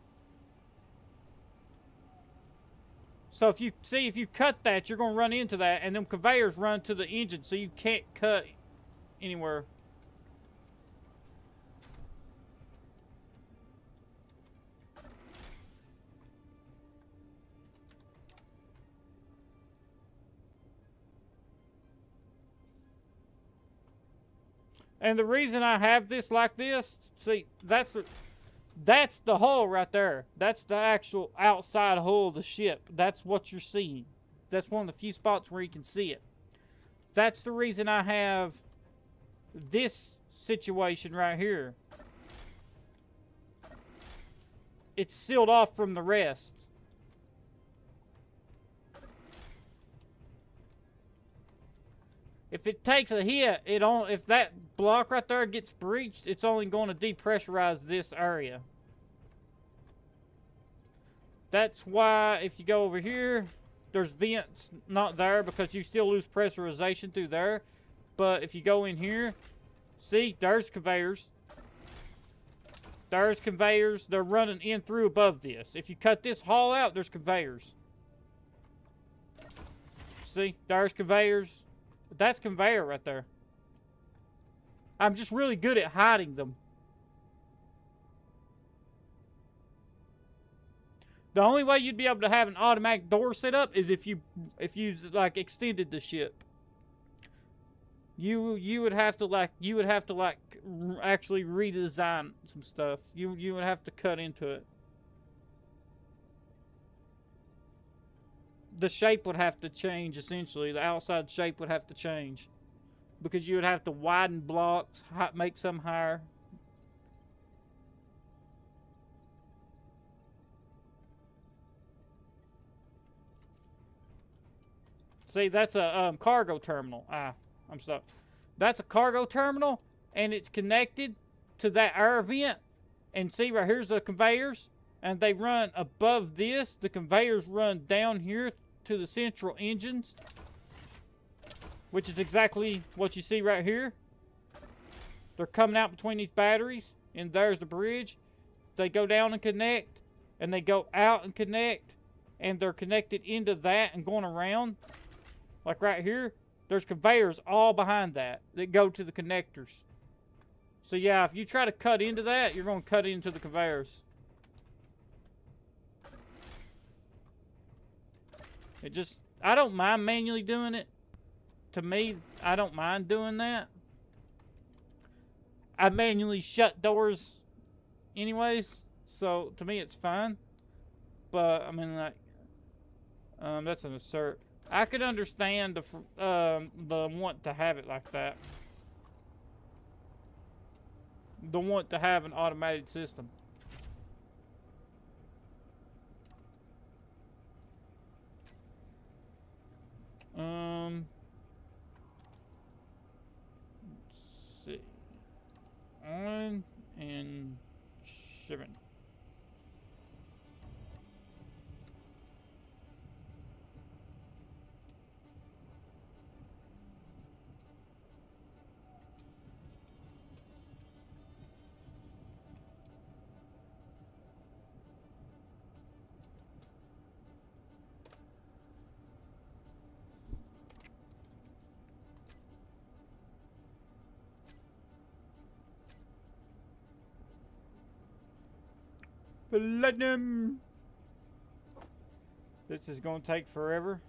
So if you cut that, you're going to run into that, and them conveyors run to the engine, so you can't cut anywhere. And the reason I have this like this, see, that's the hull right there. That's the actual outside hull of the ship. That's what you're seeing. That's one of the few spots where you can see it. That's the reason I have this situation right here. It's sealed off from the rest. If it takes a hit, if that block right there gets breached, it's only going to depressurize this area. That's why if you go over here, there's vents not there because you still lose pressurization through there. But if you go in here, see, there's conveyors. There's conveyors. They're running in through above this. If you cut this hall out, there's conveyors. See, there's conveyors. That's conveyor right there. I'm just really good at hiding them. The only way you'd be able to have an automatic door set up is if you like extended the ship. You would have to actually redesign some stuff. You would have to cut into it. The shape would have to change, essentially. The outside shape would have to change. Because you would have to widen blocks, make some higher. See, that's a cargo terminal. I'm stuck. That's a cargo terminal, and it's connected to that air vent. And see, right here's the conveyors. And they run above this. The conveyors run down here to the central engines, which is exactly what you see right here. They're coming out between these batteries, and there's the bridge. They go down and connect, and they go out and connect, and they're connected into that and going around. Like right here, there's conveyors all behind that go to the connectors. So yeah, if you try to cut into that, you're going to cut into the conveyors. I don't mind manually doing it. To me, I don't mind doing that. I manually shut doors anyways, so to me it's fine. But, I mean, like, that's an assert. I could understand the want to have it like that. The want to have an automated system. Let's see. On and 7. Platinum. This is going to take forever.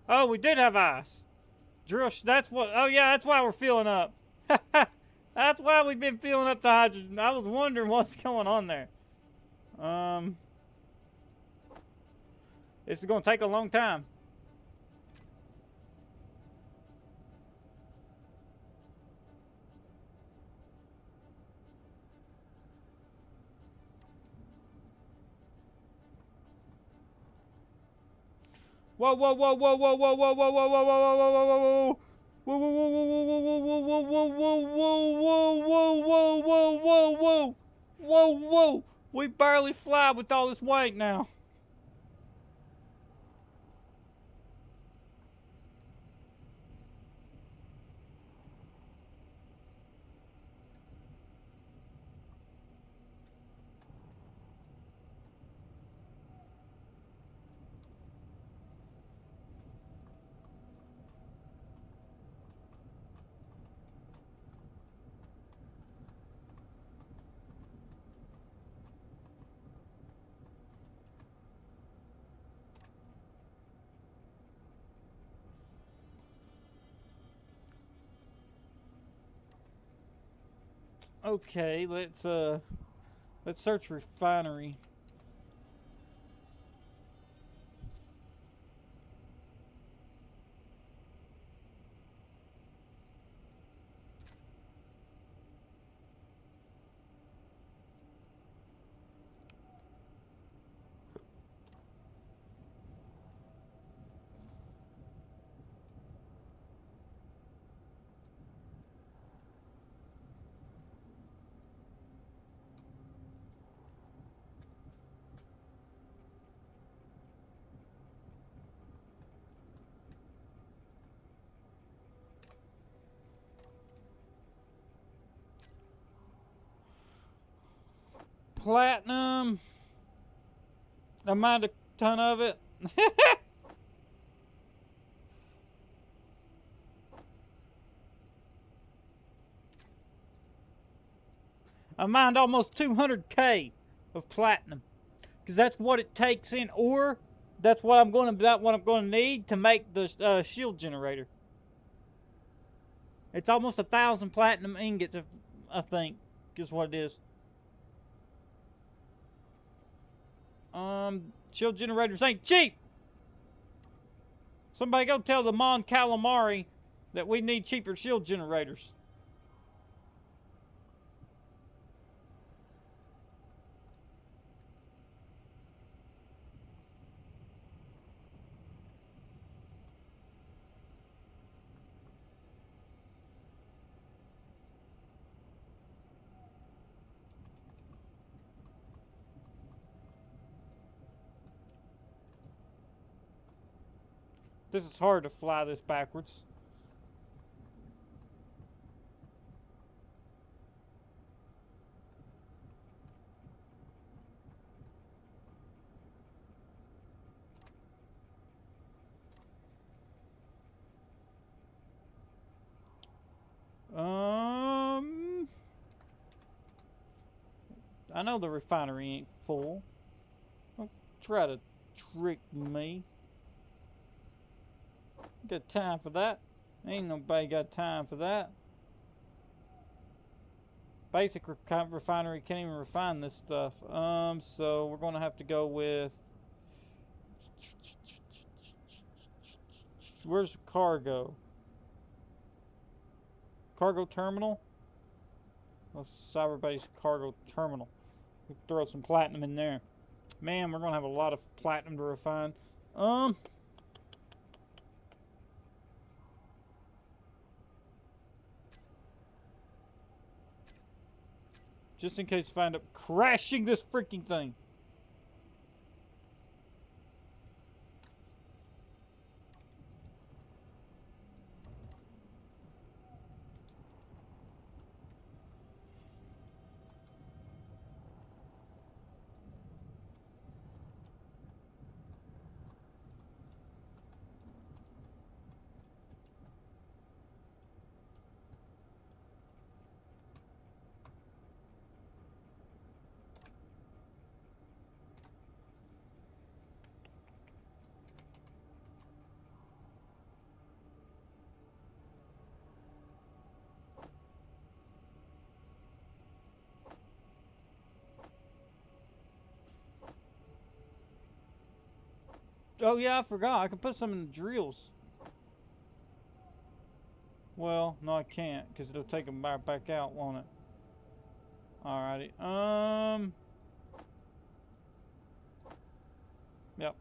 Oh, we did have ice. Drill. That's what. Oh yeah, that's why we're filling up. That's why we've been filling up the hydrogen. I was wondering what's going on there. This is going to take a long time. Whoa, whoa, whoa, whoa, whoa, whoa, whoa, whoa, whoa, whoa, whoa, whoa, whoa, whoa, whoa, whoa, whoa. We barely fly with all this weight now. Okay, let's search refinery. platinum. I mined a ton of it. I mined almost 200K of platinum, because that's what it takes in ore. That's what I'm going to need to make the shield generator. It's almost 1,000 platinum ingots, I think, is what it is. Shield generators ain't cheap. Somebody go tell the Mon Calamari that we need cheaper shield generators. This is hard to fly this backwards. I know the refinery ain't full. Don't try to trick me. Got time for that? Ain't nobody got time for that. Basic refinery can't even refine this stuff. So we're gonna have to go with. Where's the cargo? Cargo terminal? Oh, cyber-based cargo terminal. We can throw some platinum in there. Man, we're gonna have a lot of platinum to refine. Just in case I end up crashing this freaking thing. Oh yeah, I forgot. I can put some in the drills. Well, no I can't, because it'll take them back out, won't it? Alrighty. Yep.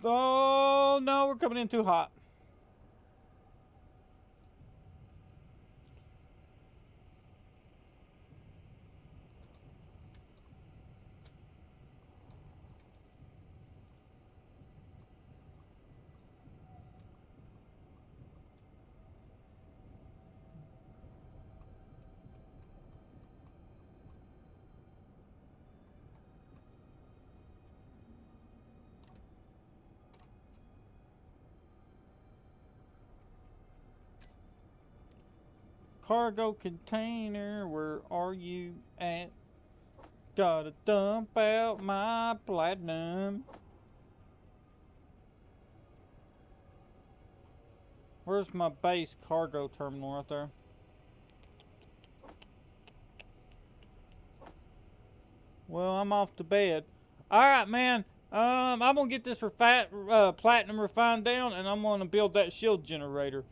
Oh no, we're coming in too hot. Cargo container, where are you at? Gotta dump out my platinum. Where's my base cargo terminal right there? Well, I'm off to bed. Alright, man. I'm gonna get this platinum refined down, and I'm gonna build that shield generator.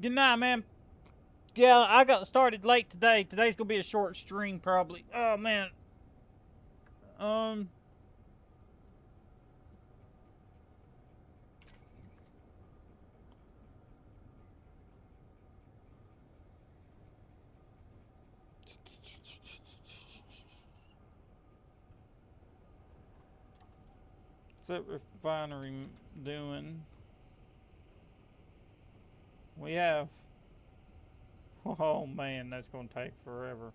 Good night, man. Yeah, I got started late today. Today's gonna be a short stream, probably. Oh, man. What's that refinery doing? We have. Oh man, that's gonna take forever.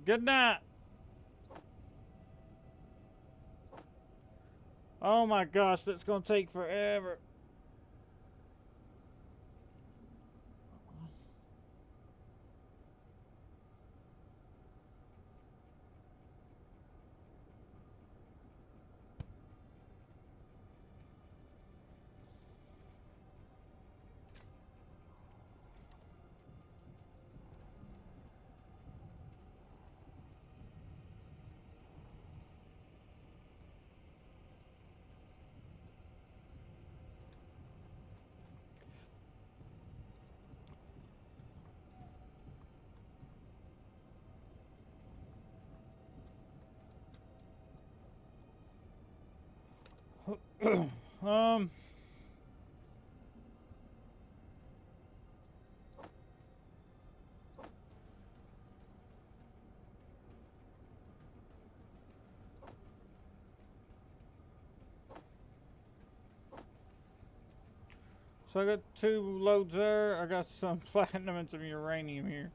Good night. Oh my gosh, that's gonna take forever. um. So I got 2 loads there. I got some platinum and some uranium here.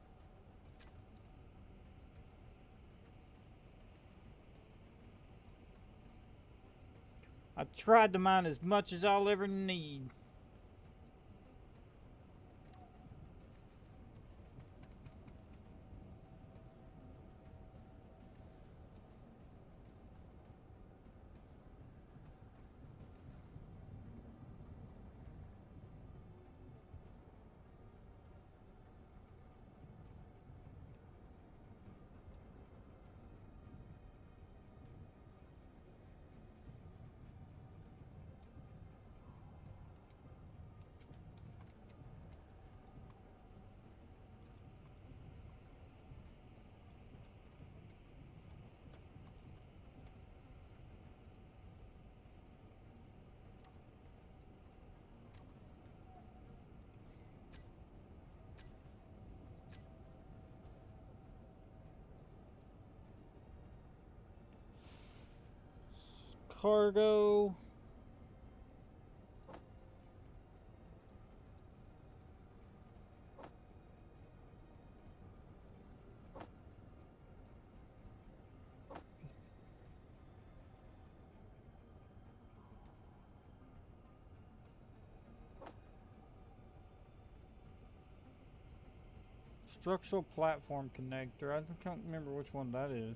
I tried to mine as much as I'll ever need. Cargo. Structural platform connector. I can't remember which one that is.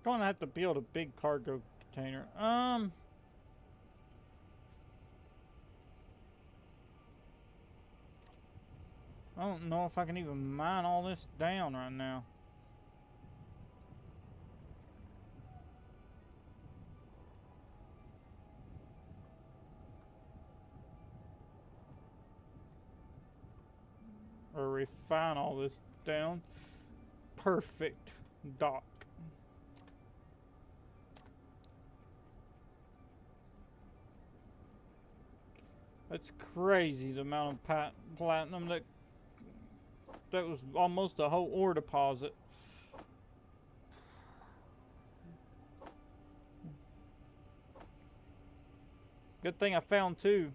Gonna have to build a big cargo container. I don't know if I can even mine all this down right now. Or refine all this down. Perfect dock. That's crazy, the amount of platinum that was almost a whole ore deposit. Good thing I found 2.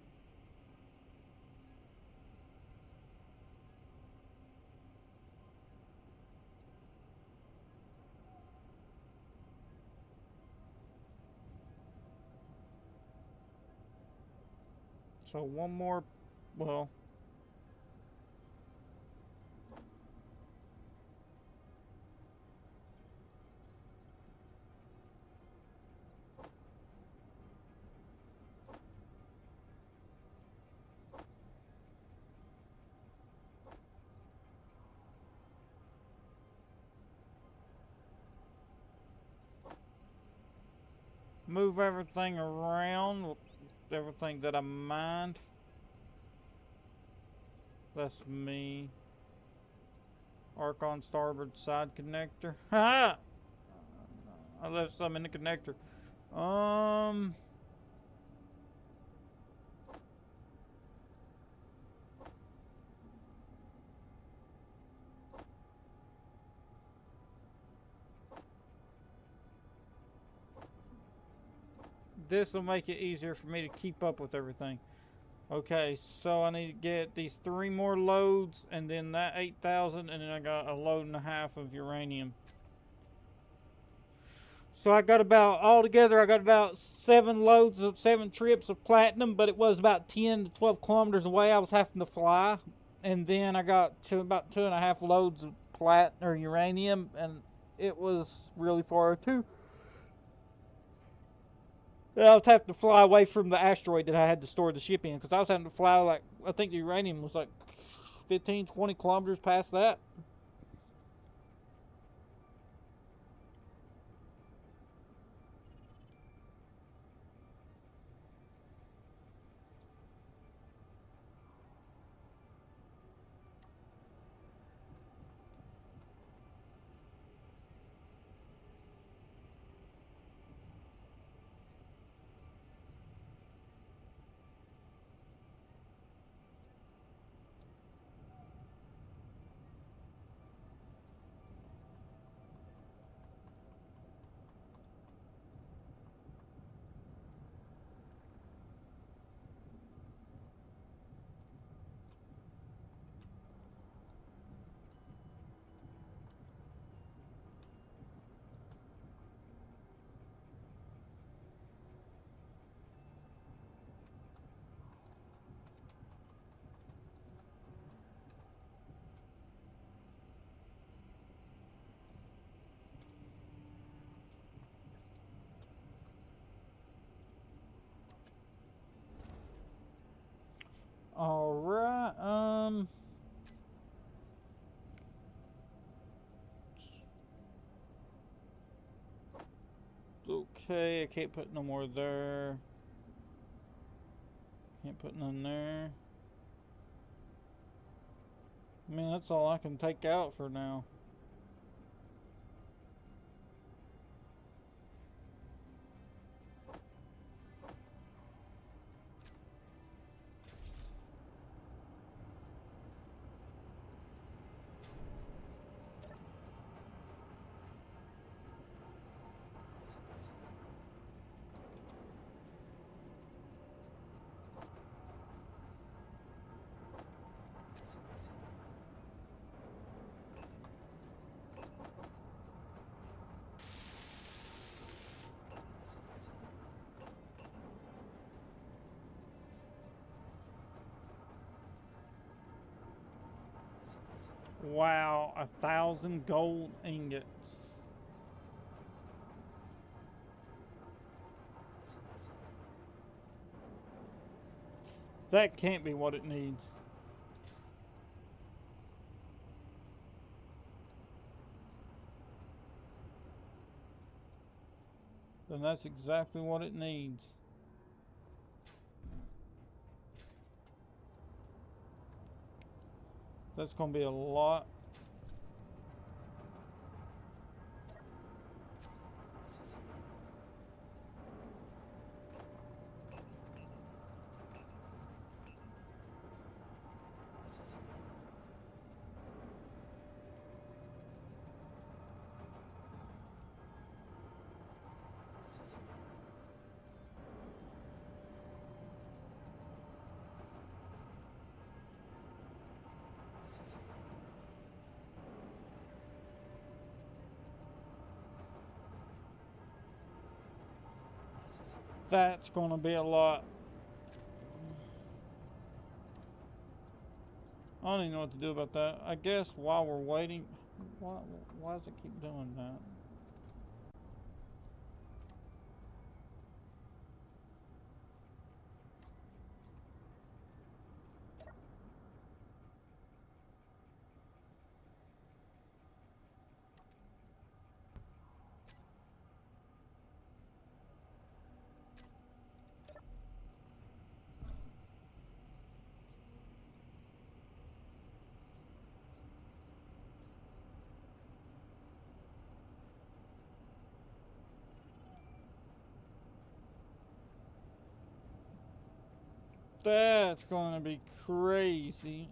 So one more, well, move everything around, everything that I mined. That's me. Arc on starboard side connector. Ha! I left some in the connector. This will make it easier for me to keep up with everything. Okay, so I need to get these 3 more loads, and then that 8,000, and then I got a load and a half of uranium. So I got about, altogether, I got about 7 loads of 7 trips of platinum, but it was about 10 to 12 kilometers away. I was having to fly, and then I got to about 2.5 loads of uranium, and it was really far too. I was having to fly away from the asteroid that I had to store the ship in, because I was having to fly, like, I think the uranium was like 15, 20 kilometers past that. Alright, okay, I can't put no more there. Can't put none there. I mean, that's all I can take out for now. Wow, 1,000 gold ingots. That can't be what it needs. Then that's exactly what it needs. That's gonna be a lot. That's gonna be a lot. I don't even know what to do about that. I guess while we're waiting, why does it keep doing that? That's going to be crazy.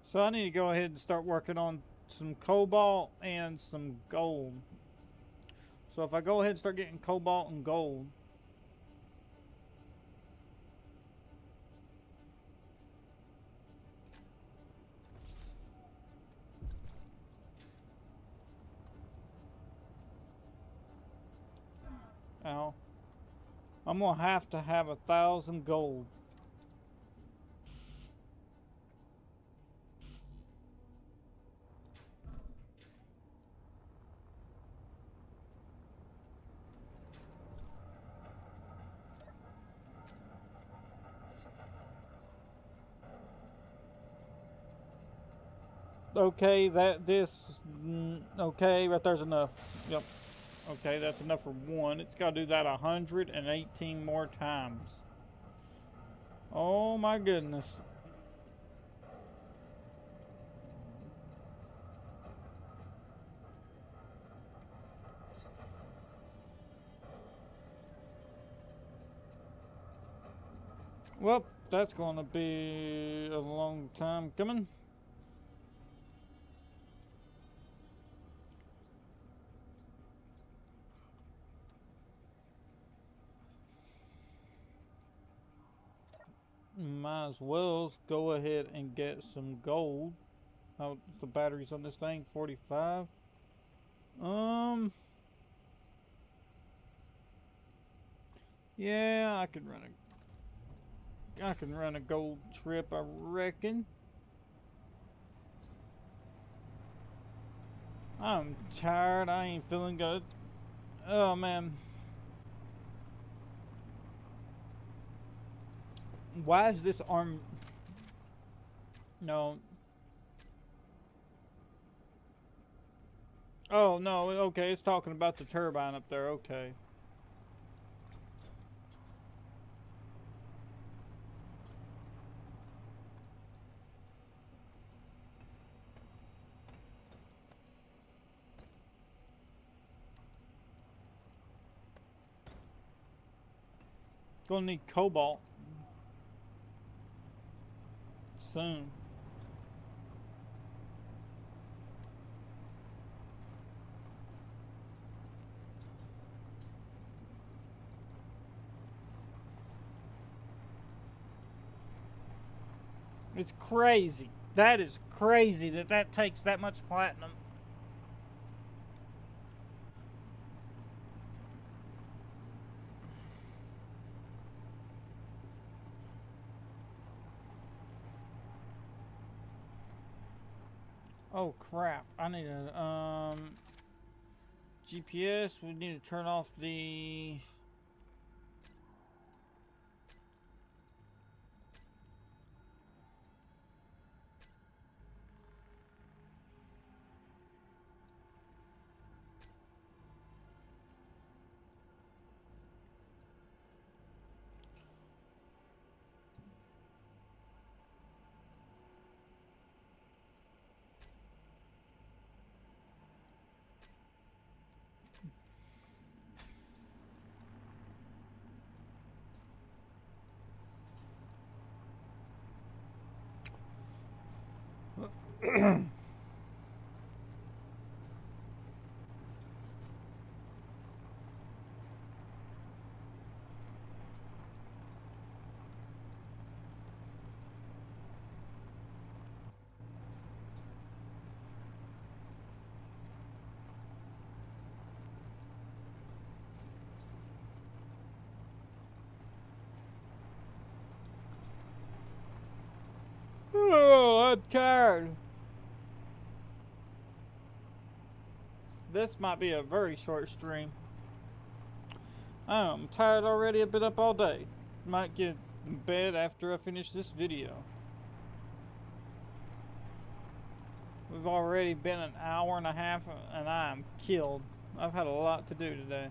So I need to go ahead and start working on some cobalt and some gold. So if I go ahead and start getting cobalt and gold, ow, I'm gonna have to have 1,000 gold. Okay, okay, right there's enough. Yep. Okay, that's enough for one. It's got to do that 118 more times. Oh my goodness. Well, that's going to be a long time coming. Might as well go ahead and get some gold. How's the batteries on this thing? 45. Yeah, I can run a gold trip, I reckon. I'm tired. I ain't feeling good. Oh man. Why is this arm? No. Oh no. Okay, it's talking about the turbine up there. Okay. Gonna need cobalt soon. It's crazy. That is crazy that takes that much platinum. Oh crap. I need a GPS. We need to turn off the I'm tired. This might be a very short stream. I'm tired already. I've been up all day. Might get in bed after I finish this video. We've already been an hour and a half and I'm killed. I've had a lot to do today.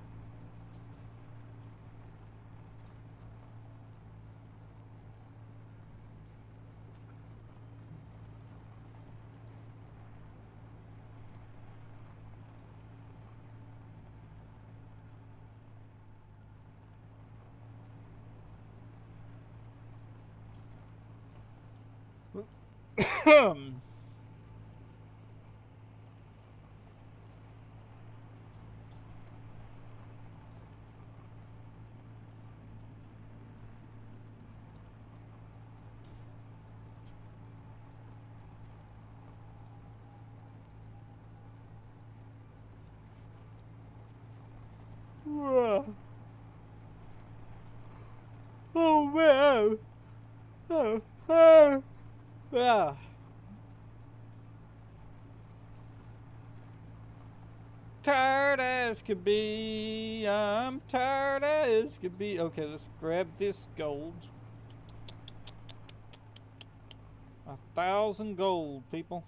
Oh man. Yeah. Tired as could be. I'm tired as could be. Okay, let's grab this gold. 1,000 gold, people.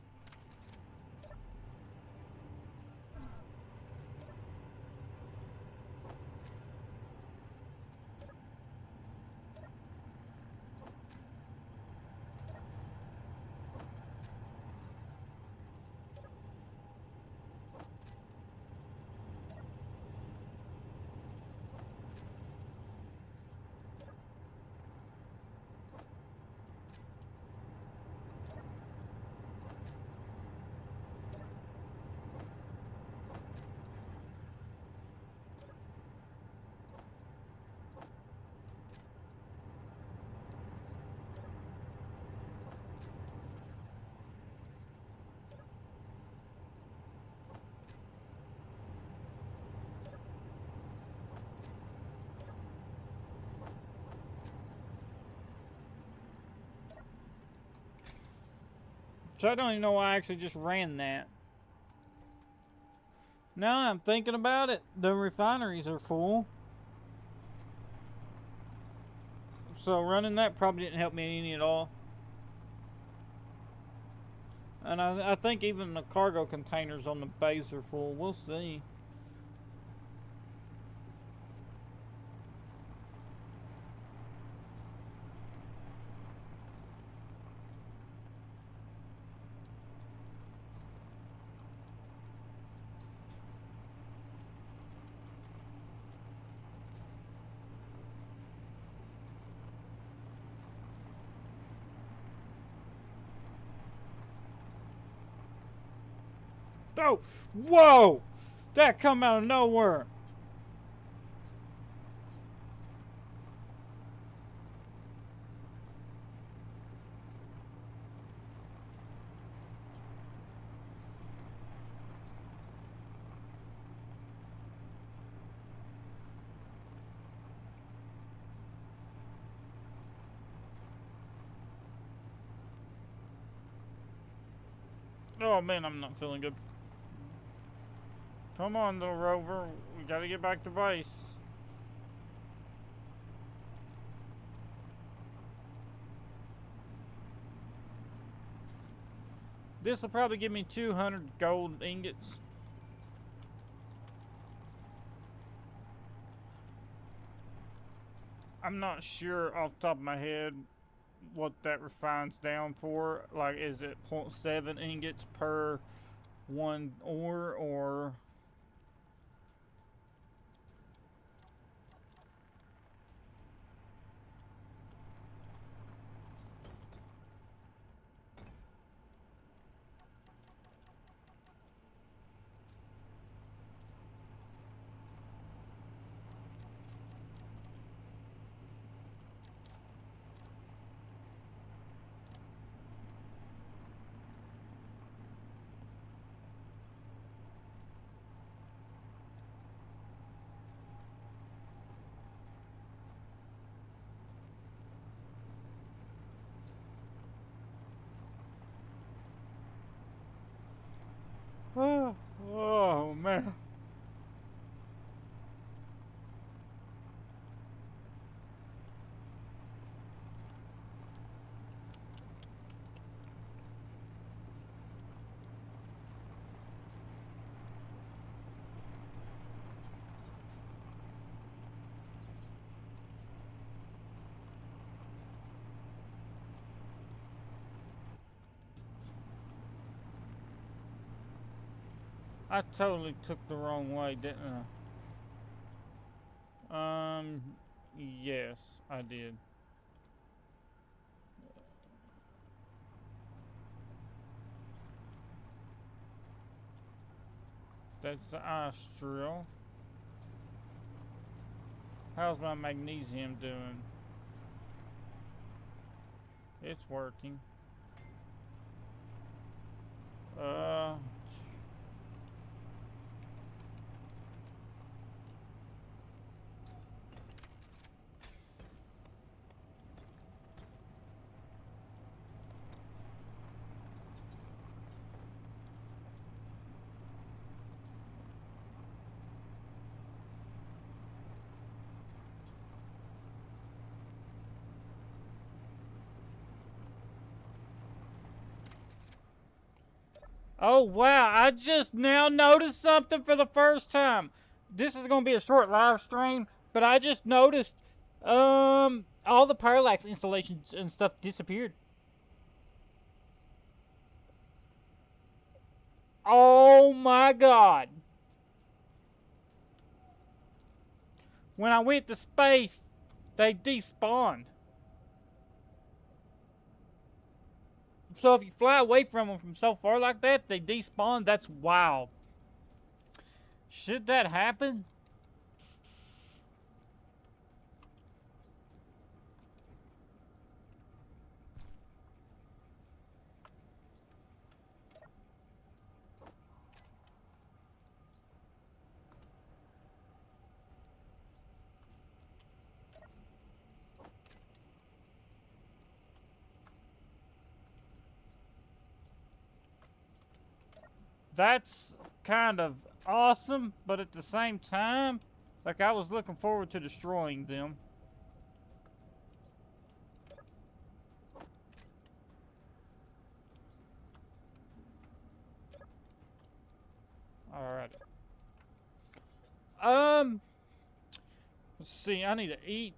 So I don't even know why I actually just ran that. Now I'm thinking about it, the refineries are full. So running that probably didn't help me any at all. And I think even the cargo containers on the base are full. We'll see. Oh, whoa! That come out of nowhere. Oh man, I'm not feeling good. Come on, little rover. We gotta get back to base. This will probably give me 200 gold ingots. I'm not sure off the top of my head what that refines down for. Like, is it 0.7 ingots per one ore, or... Oh man. I totally took the wrong way, didn't I? Yes, I did. That's the ice drill. How's my magnesium doing? It's working. Uh, oh wow, I just now noticed something for the first time. This is gonna be a short live stream, but I just noticed all the parallax installations and stuff disappeared. Oh my god. When I went to space, they despawned. So if you fly away from them from so far like that, they despawn. That's wild. Should that happen? That's kind of awesome, but at the same time, like I was looking forward to destroying them. Alright. Let's see, I need to eat.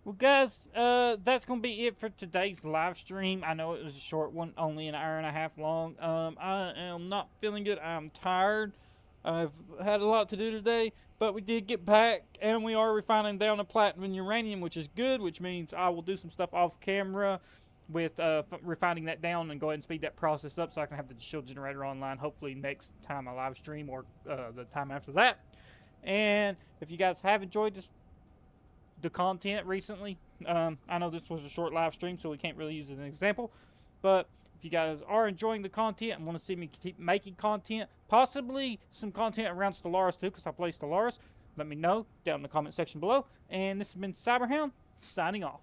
Well, guys, that's going to be it for today's live stream. I know it was a short one, only an hour and a half long. I am not feeling good. I'm tired. I've had a lot to do today, but we did get back, and we are refining down the platinum and uranium, which is good, which means I will do some stuff off camera with refining that down and go ahead and speed that process up so I can have the shield generator online hopefully next time I live stream or the time after that. And if you guys have enjoyed the content recently, I know this was a short live stream, so we can't really use it as an example, but if you guys are enjoying the content and want to see me keep making content, possibly some content around Stellaris too, because I play Stellaris, let me know down in the comment section below. And this has been Cyberhound, signing off.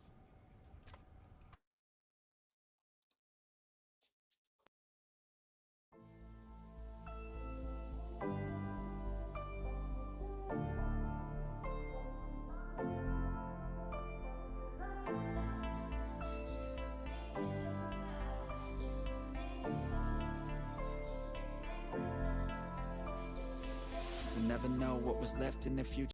We'll never know what was left in the future.